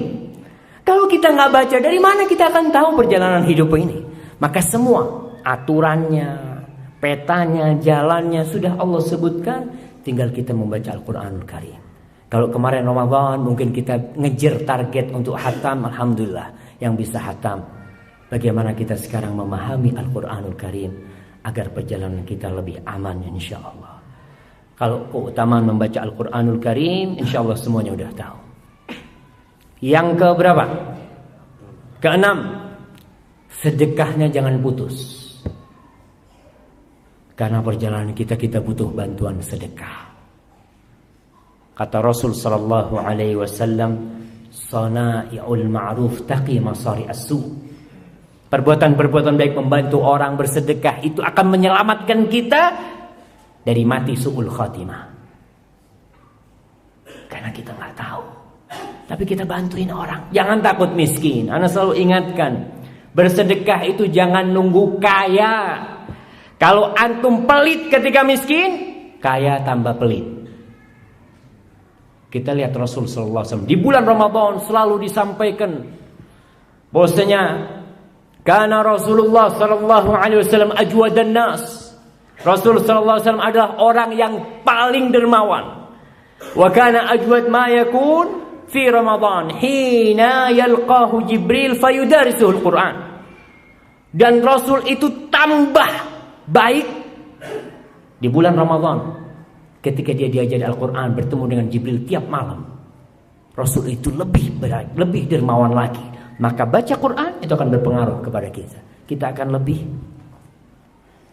Speaker 2: Kalau kita nggak baca, dari mana kita akan tahu perjalanan hidup ini? Maka semua aturannya, petanya, jalannya sudah Allah sebutkan. Tinggal kita membaca Al-Quranul Karim. Kalau kemarin Ramadan mungkin kita ngejar target untuk hatam, alhamdulillah yang bisa hatam. Bagaimana kita sekarang memahami Al-Quranul Karim agar perjalanan kita lebih aman insya Allah. Kalau keutamaan membaca Al-Quranul Karim, insya Allah semuanya udah tahu. Yang keberapa? Keenam, sedekahnya jangan putus. Karena perjalanan kita butuh bantuan sedekah. Kata Rasul sallallahu alaihi wasallam, "Sana'iul ma'ruf taqi masari as-su." Perbuatan-perbuatan baik, membantu orang, bersedekah itu akan menyelamatkan kita dari mati su'ul khatimah. Karena kita nggak tahu. Tapi kita bantuin orang. Jangan takut miskin. Ana selalu ingatkan, bersedekah itu jangan nunggu kaya. Kalau antum pelit ketika miskin, kaya tambah pelit. Kita lihat Rasul sallallahu alaihi wasallam di bulan Ramadan selalu disampaikan bahwasanya karena Rasulullah sallallahu alaihi wasallam ajwadan nas. Rasul sallallahu alaihi wasallam adalah orang yang paling dermawan. Wa kana ajwad ma yakun fi Ramadan hina yalqahu Jibril fayudarisuhul Quran. Dan Rasul itu tambah baik di bulan Ramadan ketika dia diajari Al-Quran, bertemu dengan Jibril tiap malam. Rasul itu lebih baik, lebih dermawan lagi. Maka baca Quran itu akan berpengaruh kepada kita. Kita akan lebih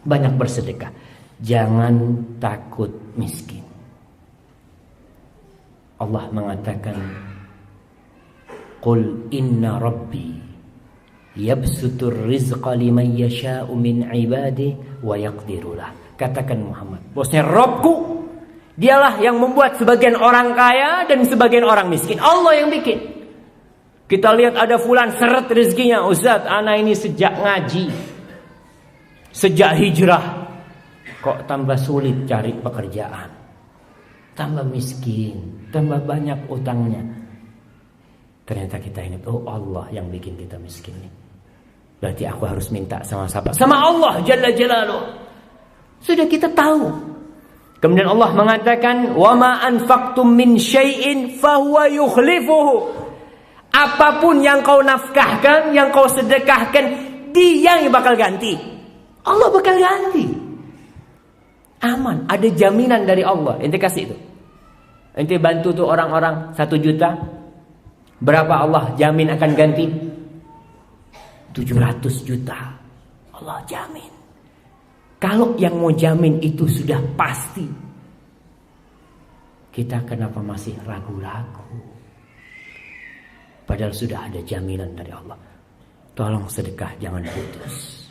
Speaker 2: banyak bersedekah. Jangan takut miskin. Allah mengatakan, "Qul inna rabbi yabsutur rizqa liman yasha'u min ibadihi wa yaqdiru lah." Katakan Muhammad, bosnya Robku, dialah yang membuat sebagian orang kaya dan sebagian orang miskin. Allah yang bikin. Kita lihat ada fulan seret rezekinya. Ustaz, ana ini sejak ngaji, sejak hijrah, kok tambah sulit cari pekerjaan, tambah miskin, tambah banyak utangnya. Ternyata kita ingat, oh Allah yang bikin kita miskin nih. Berarti aku harus minta sama siapa? Sama Allah Jalla Jalaluh. Sudah kita tahu. Kemudian Allah mengatakan, wa ma anfaqtum min syai'in fahuwa yukhlifuhu. Apapun yang kau nafkahkan, yang kau sedekahkan, Dia yang bakal ganti. Allah bakal ganti. Aman, ada jaminan dari Allah. Ente kasih itu. Ente bantu tuh orang-orang 1 juta. Berapa Allah jamin akan ganti? 700 juta. Allah jamin. Kalau yang mau jamin itu sudah pasti, kita kenapa masih ragu-ragu? Padahal sudah ada jaminan dari Allah. Tolong sedekah, jangan putus.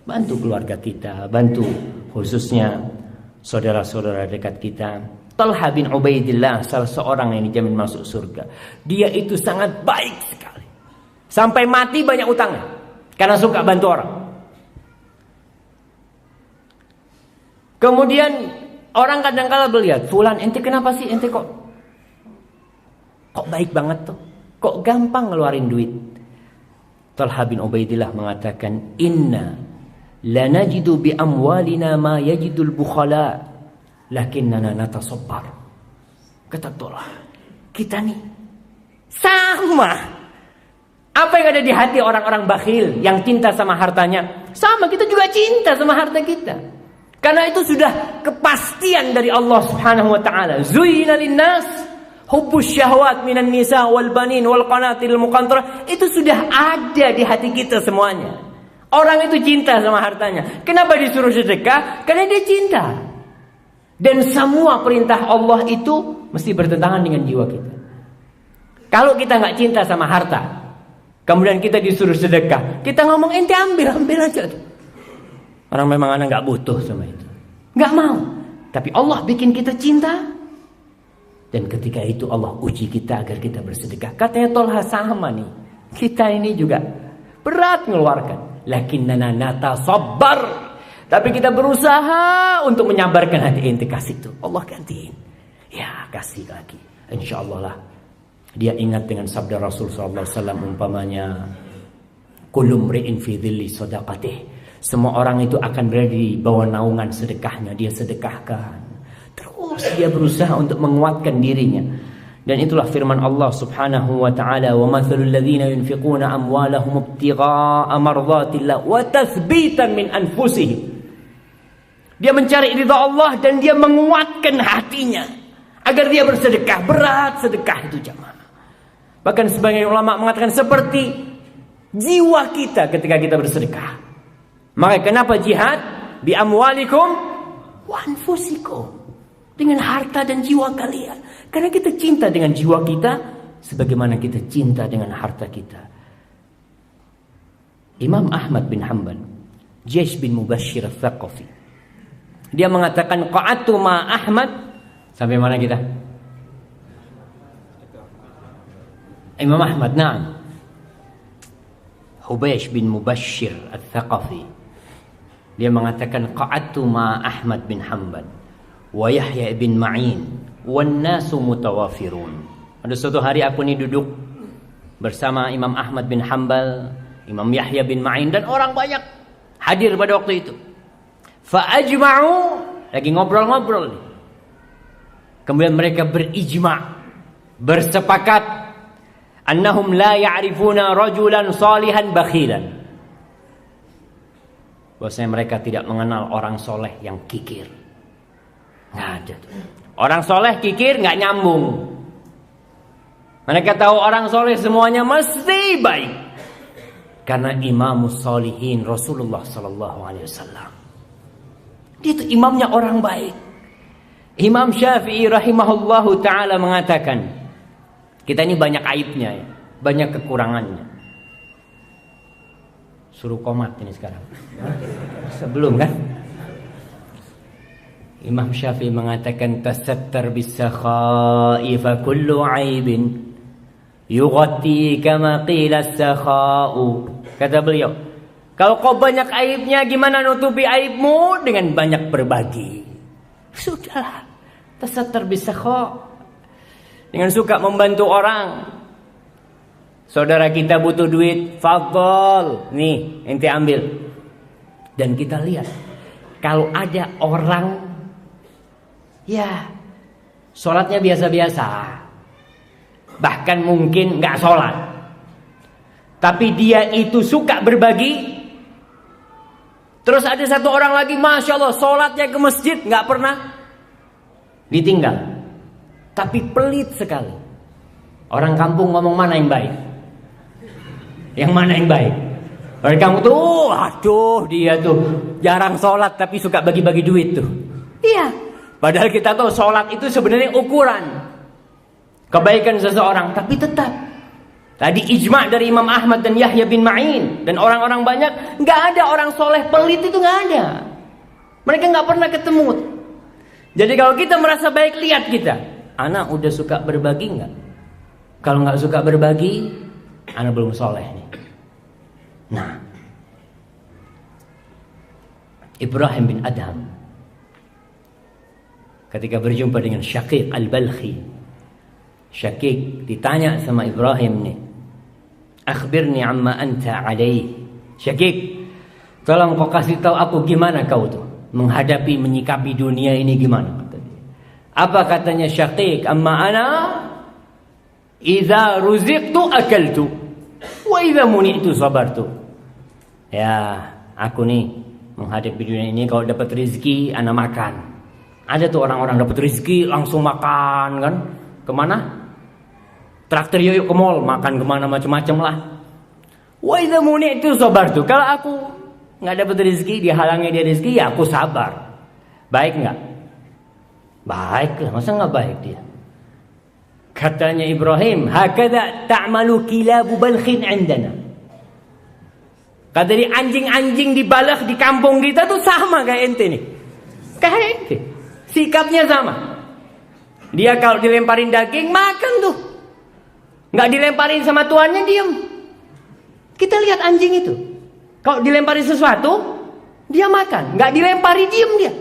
Speaker 2: Bantu keluarga kita, bantu khususnya saudara-saudara dekat kita. Talha bin Ubaidillah, salah seorang yang dijamin masuk surga. Dia itu sangat baik sekali. Sampai mati banyak utangnya. Karena suka bantu orang. Kemudian orang kadang-kala melihat, fulan ente kenapa sih ente kok baik banget tuh? Kok gampang ngeluarin duit? Talha bin Ubaidillah mengatakan, inna lanajidu bi amwalina ma yajidul bukhala lakinnana natasabbar. Kata Talha, kita nih sama. Apa yang ada di hati orang-orang bakhil yang cinta sama hartanya, sama kita juga cinta sama harta kita. Karena itu sudah kepastian dari Allah Subhanahu wa taala. Zuyyina linnas hubbus syahwat minan nisa wal banin wal qanatil muqantarah. Itu sudah ada di hati kita semuanya. Orang itu cinta sama hartanya. Kenapa disuruh sedekah? Karena dia cinta. Dan semua perintah Allah itu mesti bertentangan dengan jiwa kita. Kalau kita nggak cinta sama harta, kemudian kita disuruh sedekah, kita ngomong ente ambil aja tuh. Orang memang anak nggak butuh sama itu, nggak mau. Tapi Allah bikin kita cinta, dan ketika itu Allah uji kita agar kita bersedekah. Katanya Talha sama nih, kita ini juga berat ngeluarkan. Lakinnana natasabbar, tapi kita berusaha untuk menyabarkan hati. Ente kasih itu, Allah gantiin. Ya kasih lagi, insya Allah lah. Dia ingat dengan sabda Rasul SAW umpamanya, kullu mri'in fi dhilli sadaqatih. Semua orang itu akan berada di bawah naungan sedekahnya. Dia sedekahkan. Terus dia berusaha untuk menguatkan dirinya. Dan itulah firman Allah Subhanahu wa ta'ala, wa mathalul ladzina yunfiquna amwalahum ibtigha'a mardhatillah wa tathbitan min anfusihim. Dia mencari ridha Allah dan dia menguatkan hatinya agar dia bersedekah. Berat sedekah itu jamaah. Bahkan sebagian ulama mengatakan seperti jiwa kita ketika kita bersedekah. Maka kenapa jihad? Bi amwalikum wa anfusikum. Dengan harta dan jiwa kalian. Karena kita cinta dengan jiwa kita sebagaimana kita cinta dengan harta kita. Imam Ahmad bin Hanbal, Jaish bin Mubashir al-Thaqafi, dia mengatakan qa'atu ma Ahmad. Sampai mana kita? Imam Ahmad, na'am. Hubaish bin Mubashir al-Thaqafi, dia mengatakan qa'atu ma Ahmad bin Hanbal wa Yahya bin Ma'in wan nasu mutawafirun. Ada suatu hari aku ni duduk bersama Imam Ahmad bin Hanbal, Imam Yahya bin Ma'in dan orang banyak hadir pada waktu itu. Fa ajma'u, lagi ngobrol-ngobrol. Kemudian mereka berijma', bersepakat annahum la ya'rifuna rajulan salihan bakhilan. Bahwasanya mereka tidak mengenal orang soleh yang kikir. Nggak ada tuh. Orang soleh kikir nggak nyambung. Mereka tahu orang soleh semuanya mesti baik. Karena imamus solihin Rasulullah Sallallahu Alaihi Wasallam. Dia itu imamnya orang baik. Imam Syafi'i rahimahullahu ta'ala mengatakan, kita ini banyak aibnya ya, banyak kekurangannya. Suruh komat ini sekarang. Sebelum kan? Imam Syafi'i mengatakan tasattar bisakha'i fa kullu aibin yughatti kama qila as-sakha'u. Kata beliau, kalau kau banyak aibnya, gimana nutupi aibmu? Dengan banyak berbagi. Sudahlah, tasatar bisakha, dengan suka membantu orang. Saudara kita butuh duit, fadhol, nih ente ambil. Dan kita lihat, kalau ada orang, ya sholatnya biasa-biasa, bahkan mungkin nggak sholat, tapi dia itu suka berbagi. Terus ada satu orang lagi, Masya Allah, sholatnya ke masjid nggak pernah ditinggal, tapi pelit sekali. Orang kampung ngomong mana yang baik? Yang mana yang baik? Orang kampung tuh, aduh dia tuh jarang sholat tapi suka bagi-bagi duit tuh. Iya. Padahal kita tahu sholat itu sebenarnya ukuran kebaikan seseorang, tapi tetap. Tadi ijma' dari Imam Ahmad dan Yahya bin Ma'in dan orang-orang banyak, nggak ada orang soleh pelit itu, nggak ada. Mereka nggak pernah ketemu. Jadi kalau kita merasa baik, lihat kita, anak udah suka berbagi nggak? Kalau nggak suka berbagi, anak belum soleh nih. Nah, Ibrahim bin Adham ketika berjumpa dengan Syaqiq al-Balkhi, Syaqiq ditanya sama Ibrahim nih, akhbirni amma anta alaih. Syaqiq, tolong kau kasih tahu aku gimana kau tuh menghadapi, menyikapi dunia ini gimana? Apa katanya Syaqiq? Amma ana idza ruziqtu akaltu wa idza muni'tu sabartu. Ya, aku nih menghadapi dunia ini, kalau dapat rezeki ana makan. Ada tuh orang-orang dapat rezeki langsung makan kan? Kemana? Traktir yuk ke mall, makan kemana macam-macam lah. Wa idza muni'tu sabartu. Kalau aku nggak dapat rezeki, dihalangi dia rezeki, ya aku sabar. Baik nggak? Baik lah, masa nggak baik dia? Katanya Ibrahim, hakadha ta'malu kilabu balkhin 'indana. Kata dia, anjing-anjing di Balakh di kampung kita tuh sama kayak ente nih. Kayak ente. Sikapnya sama. Dia kalau dilemparin daging makan tuh. Nggak dilemparin sama tuannya, diam. Kita lihat anjing itu. Kalau dilemparin sesuatu, dia makan. Nggak dilempari, diam dia.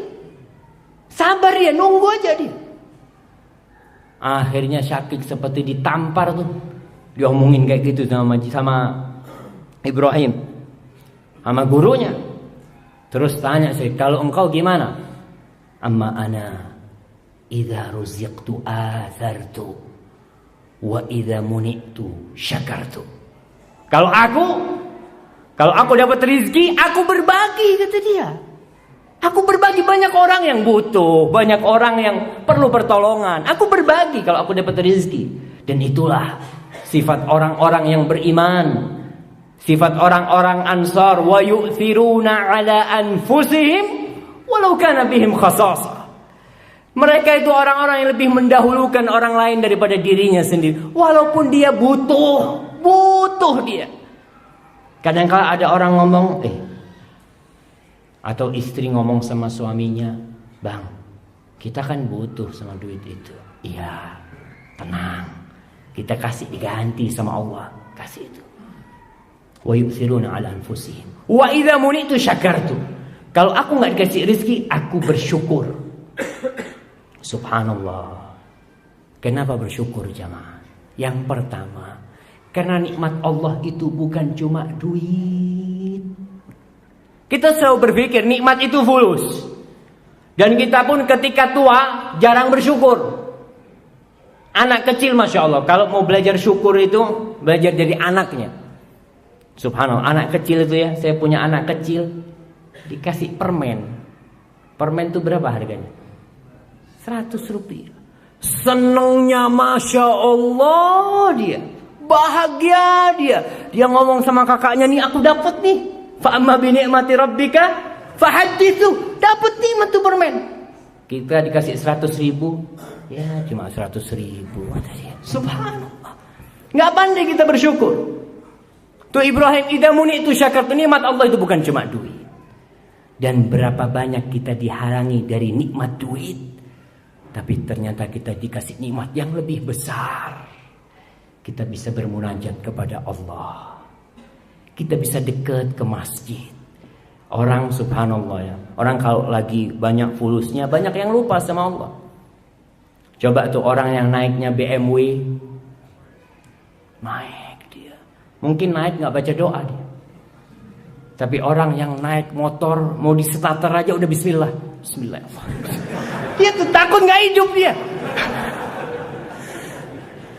Speaker 2: Sabar dia, nunggu aja dia. Akhirnya Syaqiq seperti ditampar tuh. Diomongin kayak gitu sama Ibrahim, sama gurunya. Terus tanya saya, kalau engkau gimana? Amma ana idza ruziqtu athartu wa idza muni'tu syakartu. Kalau aku dapat rezeki, aku berbagi, kata dia. Aku berbagi, banyak orang yang butuh, banyak orang yang perlu pertolongan. Aku berbagi kalau aku dapat rezeki. Dan itulah sifat orang-orang yang beriman. Sifat orang-orang Ansar, wa yu'thiruna ala anfusihim walau kana bihim khasasah. Mereka itu orang-orang yang lebih mendahulukan orang lain daripada dirinya sendiri, walaupun dia butuh dia. Kadang-kala ada orang ngomong, atau istri ngomong sama suaminya, bang, kita kan butuh sama duit itu. Iya, tenang, kita kasih diganti sama Allah, kasih itu. Wa yu'thiruna ala anfusihim wa idza muni'tu syakartu. Kalau aku enggak dikasih rezeki, aku bersyukur. Subhanallah. Kenapa bersyukur jamaah? Yang pertama, karena nikmat Allah itu bukan cuma duit. Kita selalu berpikir nikmat itu fulus. Dan kita pun ketika tua jarang bersyukur. Anak kecil Masya Allah, kalau mau belajar syukur itu belajar dari anaknya. Subhanallah, anak kecil itu ya, saya punya anak kecil, dikasih permen. Permen itu berapa harganya? 100 rupiah. Senengnya Masya Allah dia. Bahagia dia. Dia ngomong sama kakaknya, nih aku dapat nih. Fa'amma binikmati rabbika fahadithu. Dapat nikmat tuh permen. Kita dikasih 100 ribu. Ya cuma 100 ribu. Subhanallah. Nggak pandai kita bersyukur. Tuh Ibrahim, idamuni itu syakar, nikmat Allah itu bukan cuma duit. Dan berapa banyak kita dihalangi dari nikmat duit, tapi ternyata kita dikasih nikmat yang lebih besar. kita bisa bermunajat kepada Allah. Kita bisa dekat ke masjid. Orang subhanallah ya, orang kalau lagi banyak fulusnya, banyak yang lupa sama Allah. Coba tuh orang yang naiknya BMW, naik dia, mungkin naik gak baca doa dia. Tapi orang yang naik motor, mau di starter aja udah bismillah. Bismillahirrahmanirrahim. Dia tuh takut gak hidup dia.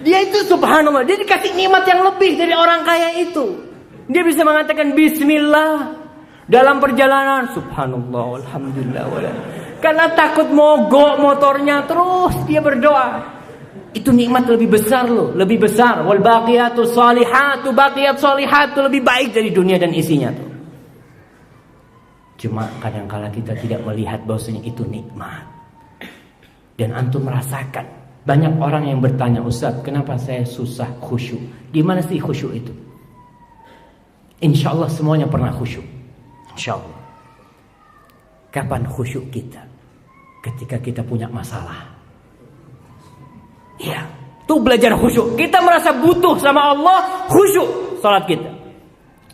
Speaker 2: Dia itu subhanallah, dia dikasih nikmat yang lebih dari orang kaya itu. Dia bisa mengatakan bismillah dalam perjalanan, subhanallah, alhamdulillah. Karena takut mogok motornya, terus dia berdoa. Itu nikmat lebih besar loh, lebih besar. Wal baqiyatus salihatu, baqiyat salihatu lebih baik dari dunia dan isinya tuh. Cuma kadang-kala kita tidak melihat bahwasanya itu nikmat. Dan antum merasakan. Banyak orang yang bertanya, Ustaz, kenapa saya susah khusyuk? Gimana sih khusyuk itu? Insya Allah semuanya pernah khusyuk. Insya Allah. Kapan khusyuk kita? Ketika kita punya masalah. Iya, tuh belajar khusyuk. Kita merasa butuh sama Allah, khusyuk salat kita.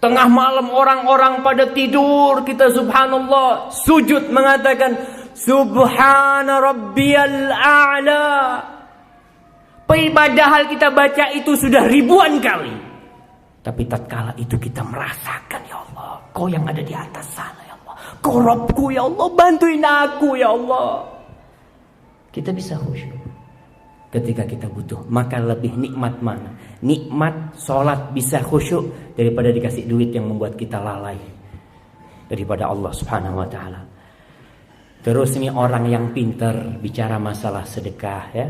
Speaker 2: Tengah malam orang-orang pada tidur, kita subhanallah sujud mengatakan Subhana Rabbiyal A'la. Padahal kita baca itu sudah ribuan kali. Tapi tatkala itu kita merasakan, ya Allah, Kau yang ada di atas sana, ya Allah. Kau Rabbku, ya Allah, bantuin aku, ya Allah. Kita bisa khusyuk ketika kita butuh. Maka lebih nikmat mana? Nikmat sholat bisa khusyuk daripada dikasih duit yang membuat kita lalai daripada Allah subhanahu wa ta'ala. Terus ini orang yang pintar bicara masalah sedekah ya.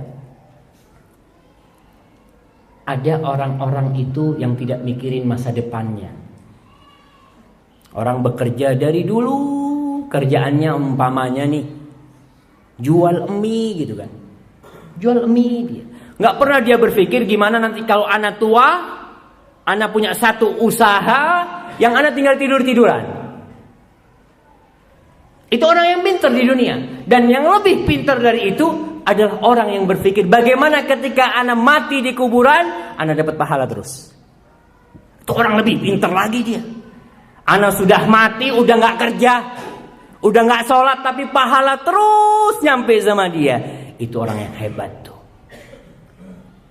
Speaker 2: Ada orang-orang itu yang tidak mikirin masa depannya. Orang bekerja dari dulu, kerjaannya umpamanya nih jual mie gitu kan. Jual mie dia. Nggak pernah dia berpikir gimana nanti kalau anak tua, anak punya satu usaha, yang anak tinggal tidur-tiduran. Itu orang yang pintar di dunia. Dan yang lebih pintar dari itu adalah orang yang berpikir bagaimana ketika anak mati di kuburan, anak dapat pahala terus. Itu orang lebih pintar lagi dia. Anak sudah mati, udah nggak kerja, udah nggak sholat, tapi pahala terus nyampe sama dia. Itu orang yang hebat tuh.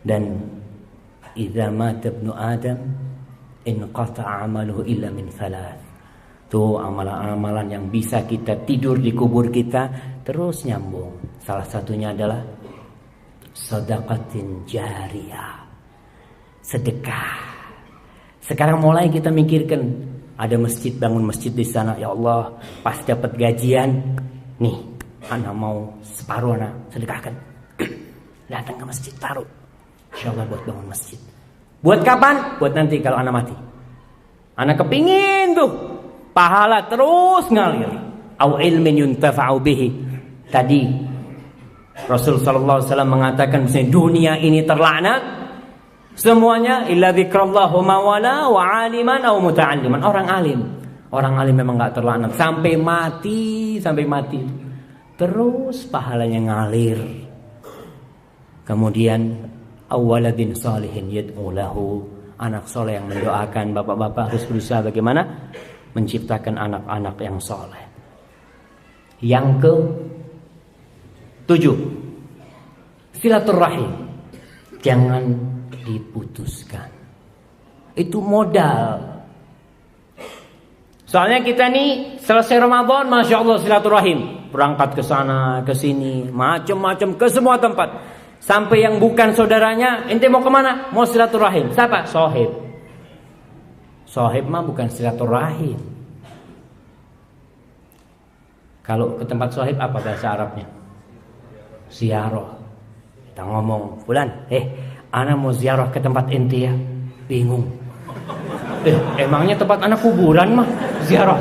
Speaker 2: Dan idza mata ibnu Adam inqata'a 'amaluhu illa min thalath. Tuh amalan-amalan yang bisa kita tidur di kubur kita terus nyambung. Salah satunya adalah sedekatin jariyah. Sedekah. Sekarang mulai kita mikirkan ada masjid, bangun masjid di sana. Ya Allah, pas dapat gajian, nih, anak mau separuh anak sedekahkan. Datang ke masjid taruh. Insyaallah buat bangun masjid. Buat kapan? Buat nanti kalau anak mati. Anak kepingin tuh pahala terus ngalir. Au ilmin yuntafa'u bihi. Tadi Rasul sallallahu alaihi wasallam mengatakan dunia ini terlaknat semuanya illa dzikrallahu mawala wa aliman aw muta'alliman. Orang alim memang enggak terlaknat sampai mati. Terus pahalanya ngalir. Kemudian awwaladin salihin yad'u lahu. Anak soleh yang mendoakan. Bapak-bapak harus berusaha bagaimana menciptakan anak-anak yang soleh. Yang ke-7, silaturahim. Jangan diputuskan. Itu modal. Soalnya kita nih selesai Ramadan, masya Allah silaturahim. Berangkat ke sana, ke sini, macam-macam ke semua tempat. Sampai yang bukan saudaranya, ente mau kemana? Mau silaturahim. Siapa? Sohib. Sohib mah bukan silaturahim. Kalau ke tempat sohib apa bahasa Arabnya? Ziarah. Kita ngomong, Fulan, ana mau ziarah ke tempat ente ya. Bingung. Emangnya tempat anak kuburan mah ziarah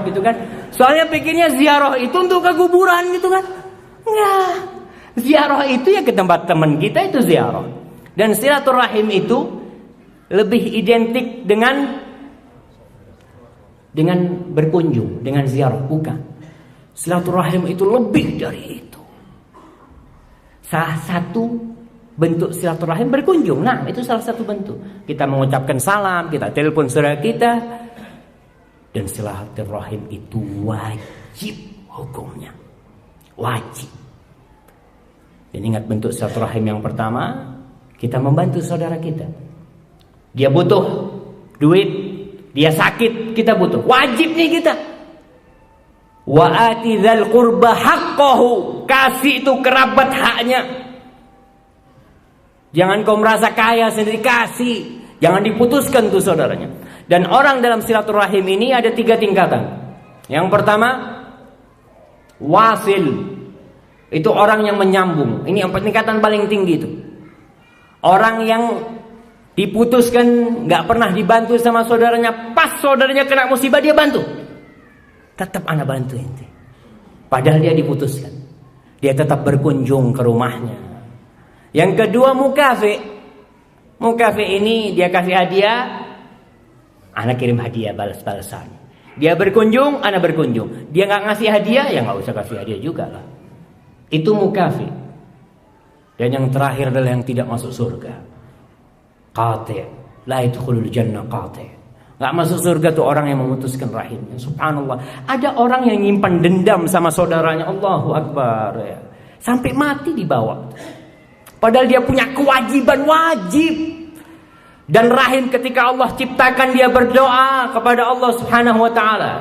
Speaker 2: gitu kan? Soalnya pikirnya ziarah itu untuk ke kuburan gitu kan? Enggak. Ziarah itu ya ke tempat teman kita itu ziarah. Dan silaturahim itu lebih identik dengan berkunjung, dengan ziarah, bukan. Silaturahim itu lebih dari itu. Salah satu bentuk silaturahim berkunjung. Nah, itu salah satu bentuk. Kita mengucapkan salam, kita telepon saudara kita. Dan silaturahim itu wajib hukumnya. Wajib. Dan ingat bentuk silaturahim yang pertama, kita membantu saudara kita. Dia butuh duit, dia sakit, kita butuh. Wajib nih kita. Wa ati dzal qurba haqqahu. Kasih itu kerabat haknya. Jangan kau merasa kaya sendiri, kasih. Jangan diputuskan tuh saudaranya. Dan orang dalam silaturahim ini ada 3 tingkatan. Yang pertama, wasil. Itu orang yang menyambung. Ini yang tingkatan paling tinggi itu. Orang yang diputuskan, gak pernah dibantu sama saudaranya. Pas saudaranya kena musibah, dia bantu. Tetap anak bantu ente. Padahal dia diputuskan. Dia tetap berkunjung ke rumahnya. Yang kedua, mukafi. Mukafi ini dia kasih hadiah, anak kirim hadiah balas-balasan. Dia berkunjung, anak berkunjung. Dia gak ngasih hadiah, ya gak usah kasih hadiah juga lah. Itu mukafi. Dan yang terakhir adalah yang tidak masuk surga. Qati'. La yadkhulul jannah qati'. Gak masuk surga tuh orang yang memutuskan rahimnya. Subhanallah. Ada orang yang nyimpan dendam sama saudaranya. Allahu Akbar ya. Sampai mati dibawa. Padahal dia punya kewajiban wajib. Dan rahim ketika Allah ciptakan, dia berdoa kepada Allah Subhanahu wa ta'ala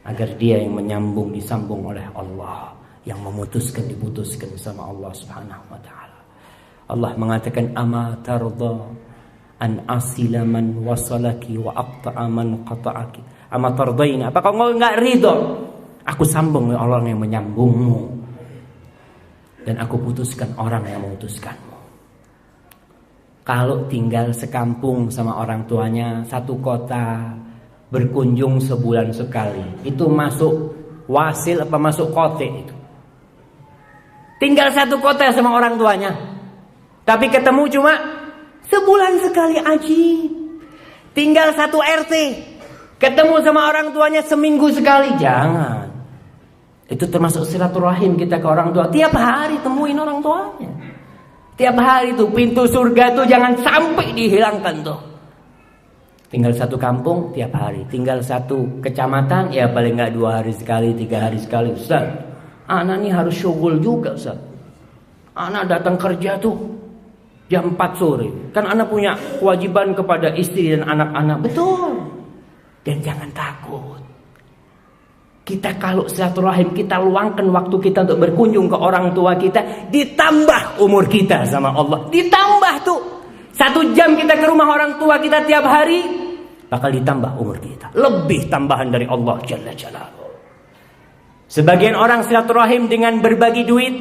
Speaker 2: agar dia yang menyambung disambung oleh Allah, yang memutuskan diputuskan sama Allah Subhanahu wa ta'ala. Allah mengatakan, ama tarda an asila man wasalaki wa aqta'a man qata'aki. Ama tardaina, apakah kau enggak ridho aku sambung orang yang menyambungmu dan aku putuskan orang yang memutuskanmu. Kalau tinggal sekampung sama orang tuanya, satu kota, berkunjung sebulan sekali, itu masuk wasil apa masuk kote itu? Tinggal satu kota sama orang tuanya, tapi ketemu cuma sebulan sekali, ajib. Tinggal satu RT, ketemu sama orang tuanya seminggu sekali, jangan. Itu termasuk silaturahim kita ke orang tua. Tiap hari temuin orang tuanya. Tiap hari tuh pintu surga tuh jangan sampai dihilangkan tuh. Tinggal satu kampung tiap hari, tinggal satu kecamatan ya paling nggak 2 hari sekali, 3 hari sekali. Ustaz, anak nih harus syughul juga Ustaz. Anak datang kerja tuh jam 4 sore. Kan anak punya kewajiban kepada istri dan anak-anak. Betul. Dan jangan takut. Kita kalau silaturahim, kita luangkan waktu kita untuk berkunjung ke orang tua kita, ditambah umur kita sama Allah. Ditambah tuh 1 jam kita ke rumah orang tua kita tiap hari, bakal ditambah umur kita. Lebih tambahan dari Allah Jalla Jalaluhu. Sebagian orang silaturahim dengan berbagi duit,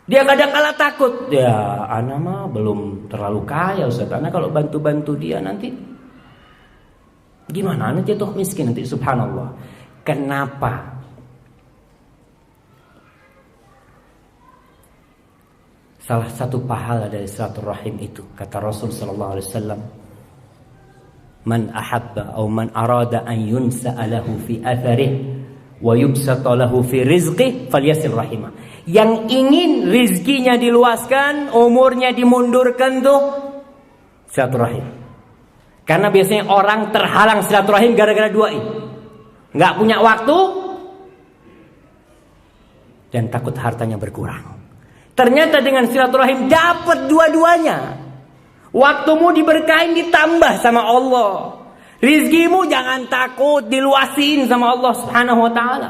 Speaker 2: dia kadang-kala takut. Ya anak mah belum terlalu kaya Ustaz. Anak kalau bantu-bantu dia nanti gimana? Anak jatuh miskin nanti, subhanallah. Kenapa? Salah satu pahala dari silaturahim itu, kata Rasul sallallahu alaihi wasallam, man ahabba atau man arada an yunsa'a lahu fi atharihi wa yubsata lahu fi rizqihi falyasil rahimah. Yang ingin rizkinya diluaskan, umurnya dimundurkan tuh silaturahim. Karena biasanya orang terhalang silaturahim gara-gara 2 ini. Nggak punya waktu dan takut hartanya berkurang. Ternyata dengan silaturahim dapat dua-duanya. Waktumu diberkahin, ditambah sama Allah. Rizkimu jangan takut, diluasin sama Allah Subhanahu wa ta'ala.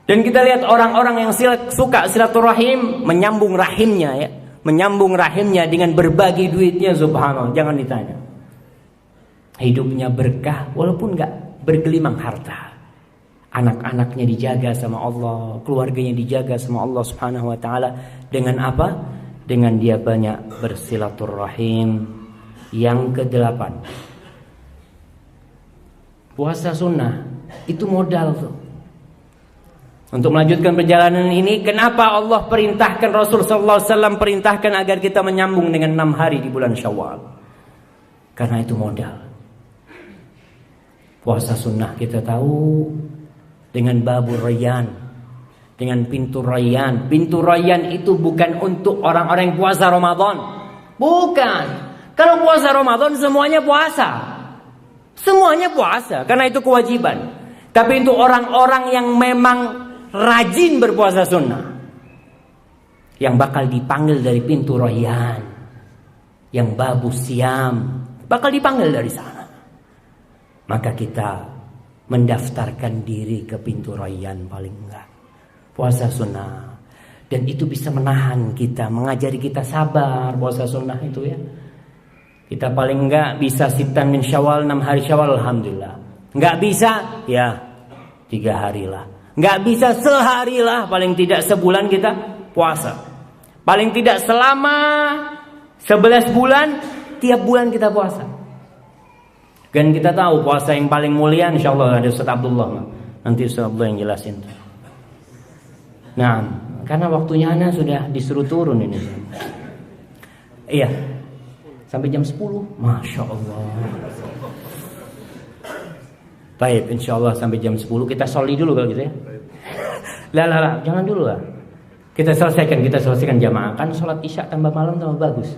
Speaker 2: Dan kita lihat orang-orang yang suka silaturahim, menyambung rahimnya ya. Menyambung rahimnya dengan berbagi duitnya, subhanallah. Jangan ditanya. Hidupnya berkah walaupun nggak bergelimang harta. Anak-anaknya dijaga sama Allah, keluarganya dijaga sama Allah Subhanahu wa ta'ala. Dengan apa? Dengan dia banyak bersilaturahim. Yang ke-8, puasa sunnah. Itu modal tuh. Untuk melanjutkan perjalanan ini, kenapa Allah perintahkan, Rasul sallallahu alaihi wasallam perintahkan agar kita menyambung dengan 6 hari di bulan Syawal? Karena itu modal. Puasa sunnah kita tahu dengan babur rayyan, dengan pintu Rayyan. Pintu Rayyan itu bukan untuk orang-orang yang puasa Ramadan. Bukan. Kalau puasa Ramadan semuanya puasa. Semuanya puasa karena itu kewajiban. Tapi untuk orang-orang yang memang rajin berpuasa sunnah, yang bakal dipanggil dari pintu Rayyan, yang babu siam, bakal dipanggil dari sana. Maka kita mendaftarkan diri ke pintu Rayyan paling enggak. Puasa sunnah. Dan itu bisa menahan kita, mengajari kita sabar puasa sunnah itu ya. Kita paling enggak bisa sitan min Syawal, 6 hari Syawal, alhamdulillah. Enggak bisa, ya 3 hari lah. Enggak bisa sehari lah, paling tidak sebulan kita puasa. Paling tidak selama 11 bulan, tiap bulan kita puasa. Dan kita tahu puasa yang paling mulia insyaallah ada Ustaz Abdullah. Nanti Ustaz Abdullah yang jelasin. Nah, karena waktunya ana sudah disuruh turun ini. Iya. Sampai jam 10. Masya Allah. Baik, insyaallah sampai jam 10 kita soli dulu kalau gitu ya. Lah, jangan dulu lah. Kita selesaikan jamaah. Kan sholat isya tambah malam tambah bagus.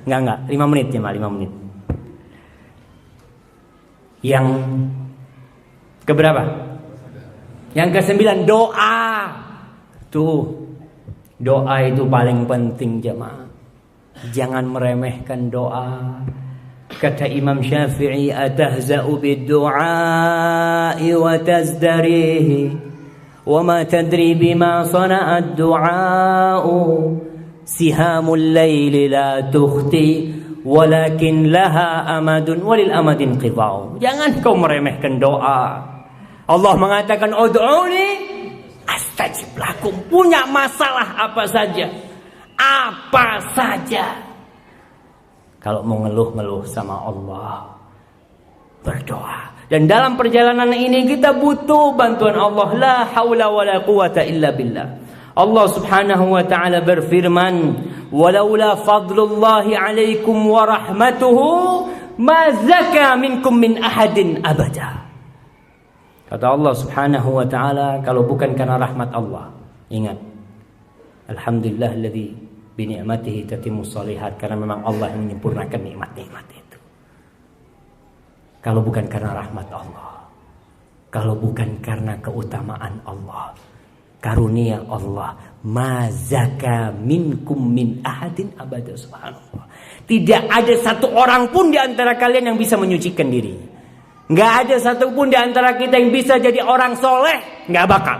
Speaker 2: Enggak, 5 menit ya, 5 menit. Yang keberapa? Yang ke-9 doa. Tuh. Doa itu paling penting jamaah. Jangan meremehkan doa. Kata Imam Syafi'i, atahza'u bid-du'a'i wa tazdarihi wa ma tadri bima sana'ad du'a'u sihamul layli la tukhti walakin laha amadun walil amadin qita'u. Jangan kau meremehkan doa. Allah mengatakan ud'uni astajib lakum. Punya masalah apa saja, kalau mau ngeluh sama Allah, berdoa. Dan dalam perjalanan ini kita butuh bantuan Allah. La haula wa la quwata illa billah. Allah subhanahu wa ta'ala berfirman, walaula fadlullahi alaikum wa rahmatuhu ma zaka minkum min ahadin abada. Kata Allah subhanahu wa ta'ala, kalau bukan karena rahmat Allah, ingat, alhamdulillah alladzi bi ni'matihi tatimmus shalihat, karena memang Allah yang menyempurnakan nikmat-nikmat itu. Kalau bukan karena rahmat Allah, kalau bukan karena keutamaan Allah, karunia Allah, ma zaka minkum min ahadin abada, subhanallah. Tidak ada satu orang pun di antara kalian yang bisa menyucikan dirinya. Enggak ada satu pun di antara kita yang bisa jadi orang soleh, enggak bakal.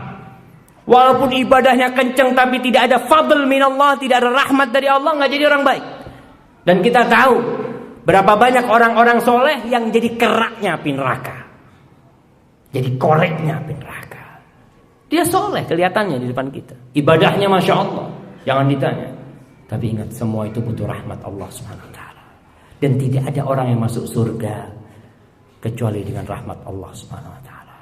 Speaker 2: Walaupun ibadahnya kenceng tapi tidak ada fadl minallah, tidak ada rahmat dari Allah, enggak jadi orang baik. Dan kita tahu berapa banyak orang-orang soleh yang jadi keraknya api neraka, jadi koreknya api neraka. Dia soleh kelihatannya di depan kita, ibadahnya masya Allah, jangan ditanya. Tapi ingat, semua itu butuh rahmat Allah subhanahu wa ta'ala. Dan tidak ada orang yang masuk surga kecuali dengan rahmat Allah subhanahu wa ta'ala.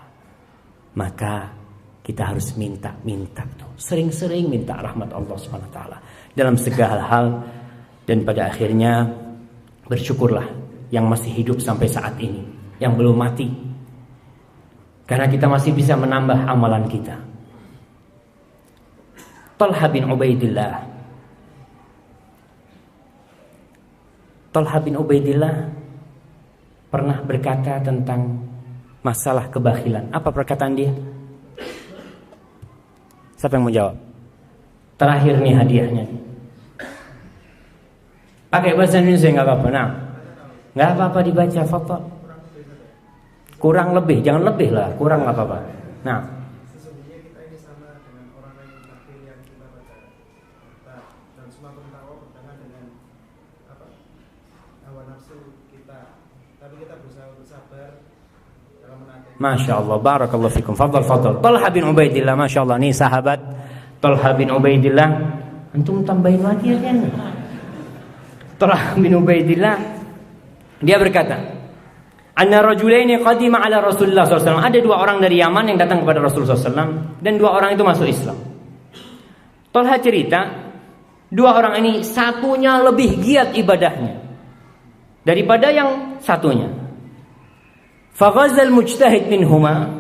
Speaker 2: Maka kita harus minta tuh, sering-sering minta rahmat Allah subhanahu wa ta'ala dalam segala hal. Dan pada akhirnya bersyukurlah yang masih hidup sampai saat ini, yang belum mati, karena kita masih bisa menambah amalan kita. Talha bin Ubaidillah pernah berkata tentang masalah kebakhilan. Apa perkataan dia? Siapa yang mau jawab? Terakhir nih hadiahnya. Pakai bahasa Indonesia nggak apa-apa. Nah, nggak apa-apa dibaca, fadhal. Kurang lebih, jangan lebih lah, kurang nggak apa-apa. Nah,
Speaker 3: sesungguhnya kita ini sama dengan orang yang takdir yang kita baca. Dan semua tahu bertentangan dengan hawa nafsu kita. Tapi kita berusaha untuk sabar dalam menanti.
Speaker 2: Masya Allah, barakallahu fikum. Fadhal. Talha bin Ubaidillah, Masya Allah, nih sahabat Talha bin Ubaidillah. Antum tambahin lagi ya kan? Talha bin Ubaidillah, dia berkata, anna rajulaini qadima ala Rasulullah SAW. Ada 2 orang dari Yaman yang datang kepada Rasulullah SAW, dan 2 orang itu masuk Islam. Talha cerita, 2 orang ini satunya lebih giat ibadahnya daripada yang satunya. Faghazal mujtahid minhuma,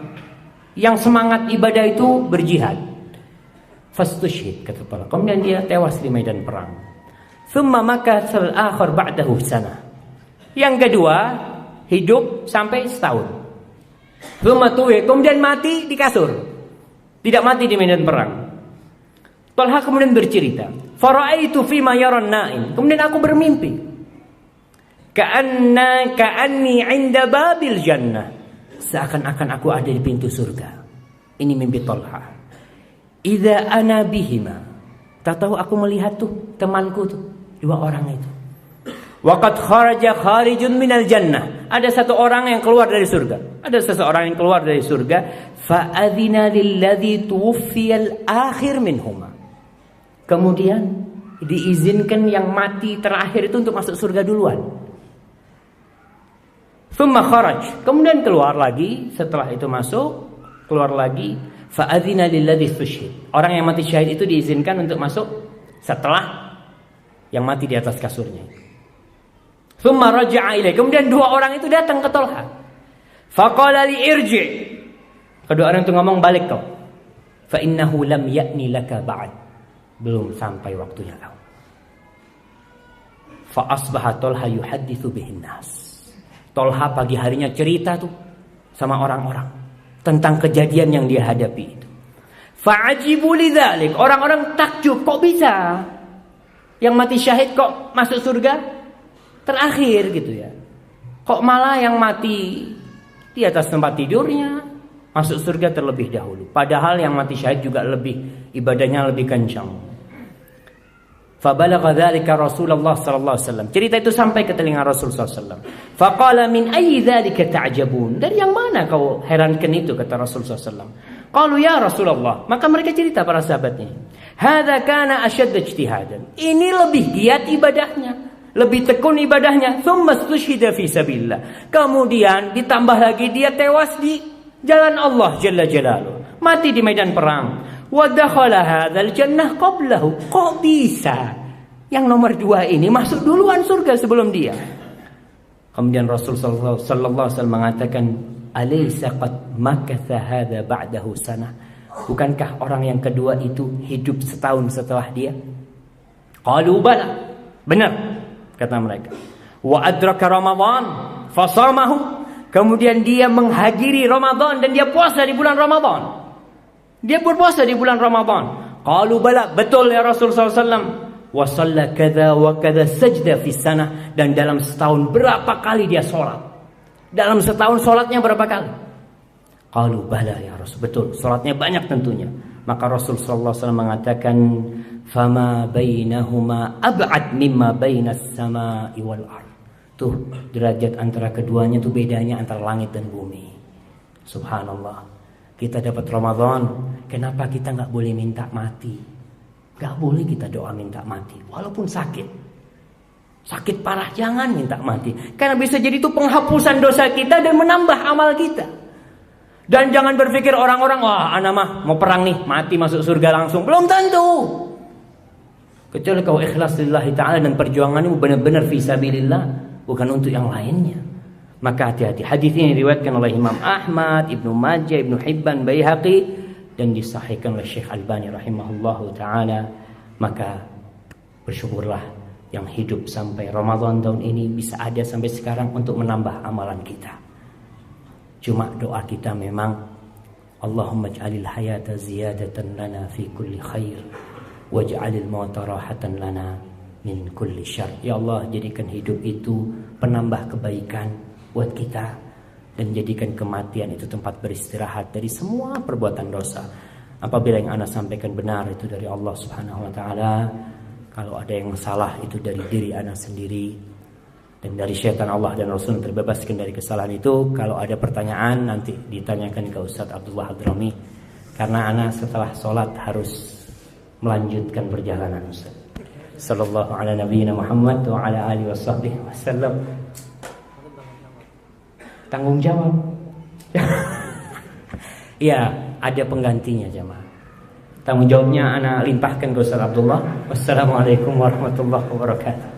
Speaker 4: yang semangat ibadah itu berjihad. Fastushhid, kata Talha. Kemudian dia tewas di medan perang. Thumma makatsal akhar ba'dahu sanah. Yang kedua, hidup sampai setahun. Thumma tuwi, kemudian mati di kasur. Tidak mati di medan perang. Talha kemudian bercerita, fara'aitu fima yaran na'im. Kemudian aku bermimpi. Ka'anni 'inda babil jannah. Seakan-akan aku ada di pintu surga. Ini mimpi Talha. Idza ana bihima. Tak tahu aku melihat tuh temanku tuh, dua orang itu. Waqad kharaja kharijun minal jannah. Ada satu orang yang keluar dari surga. Ada seseorang yang keluar dari surga. Fa adzina lilladzi tuwfiyal akhir minhuma. Kemudian diizinkan yang mati terakhir itu untuk masuk surga duluan. Thumma kharaj. Kemudian keluar lagi, setelah itu masuk, keluar lagi. Fa adzina lilladzi tushhid. Orang yang mati syahid itu diizinkan untuk masuk setelah yang mati di atas kasurnya. Thumma raja'a ilaihi. Kemudian dua orang itu datang ke Talha. Faqala li irji'. Kedua orang itu ngomong, balik kau. Fa innahu lam ya'ni laka ba'd. Belum sampai waktunya kau. Fa asbaha Talha yuhadditsu bihin nas. Talha pagi harinya cerita tuh sama orang-orang tentang kejadian yang dia hadapi itu. Fa'ajibu lidzalik. Orang-orang takjub, kok bisa yang mati syahid kok masuk surga terakhir gitu ya. Kok malah yang mati di atas tempat tidurnya masuk surga terlebih dahulu. Padahal yang mati syahid juga lebih ibadahnya lebih kencang. Fabalagha dzalika Rasulullah sallallahu alaihi wasallam. Cerita itu sampai ke telinga Rasul sallallahu alaihi wasallam. Faqala min ayyi dzalika ta'jabun? Dari yang mana kau herankan itu, kata Rasul sallallahu alaihi wasallam. Qalu ya Rasulullah. Maka mereka cerita para sahabatnya. Hadza kana ashadd ijtihadan. Ini lebih giat ibadahnya, lebih tekun ibadahnya. Tsumma stushhida fi sabilillah. Kemudian ditambah lagi dia tewas di jalan Allah jalla jalaluhu. Mati di medan perang. Wa dakhala hadzal jannah qablahu. Kok bisa yang nomor dua ini masuk duluan surga sebelum dia? Kemudian Rasul sallallahu alaihi wasallam mengatakan, alaysa qad makatha hadza ba'dahu sanah. Bukankah orang yang kedua itu hidup setahun setelah dia? Qalu bala. Benar, kata mereka. Wa adraka Ramadan fasamahu. Kemudian dia menghadiri Ramadan dan dia puasa di bulan Ramadan. Dia berpuasa di bulan Ramadan. Qalu bala, betul ya Rasul sallallahu alaihi wasallam. Wa shalla kadza wa kadza sajda fi sanah. Dan dalam setahun berapa kali dia sholat? Dalam setahun sholatnya berapa kali? Qalu bala ya Rasul, betul, sholatnya banyak tentunya. Maka Rasul sallallahu alaihi wasallam mengatakan, fama bainahuma ab'ad mimma bainas samai wal ardh. Tuh derajat antara keduanya tuh bedanya antara langit dan bumi. Subhanallah. Kita dapat Ramadan, kenapa kita nggak boleh minta mati? Nggak boleh kita doa minta mati, walaupun sakit. Sakit parah jangan minta mati, karena bisa jadi itu penghapusan dosa kita dan menambah amal kita. Dan jangan berpikir orang-orang, wah anak mah mau perang nih, mati masuk surga langsung. Belum tentu. Kecuali kau ikhlas lillahi ta'ala dan perjuanganmu benar-benar fisabilillah, bukan untuk yang lainnya. Maka hati-hati. Hadis ini diriwayatkan oleh Imam Ahmad, Ibnu Majah, Ibnu Hibban, Baihaqi dan disahihkan oleh Syekh Albani rahimahullahu taala. Maka bersyukurlah yang hidup sampai Ramadan tahun ini bisa ada sampai sekarang untuk menambah amalan kita. Cuma doa kita memang Allahumma ij'alil hayata ziyadatan lana fi kulli khair waj'alil mauta rahatan lana min kulli syarr. Ya Allah, jadikan hidup itu penambah kebaikan buat kita dan jadikan kematian itu tempat beristirahat dari semua perbuatan dosa. Apabila yang ana sampaikan benar itu dari Allah Subhanahu wa taala, kalau ada yang salah itu dari diri ana sendiri dan dari syaitan Allah dan Rasul terbebaskan dari kesalahan itu. Kalau ada pertanyaan nanti ditanyakan ke Ustaz Abdullah Hadrami, karena ana setelah sholat harus melanjutkan perjalanan Ustaz. Sallallahu ala nabiyyina Muhammad wa ala alihi washabbihi wasallam. Tanggung jawab. Ya, ada penggantinya jemaah. Tanggung jawabnya ana limpahkan ke Ustaz Abdullah. Wassalamualaikum warahmatullahi wabarakatuh.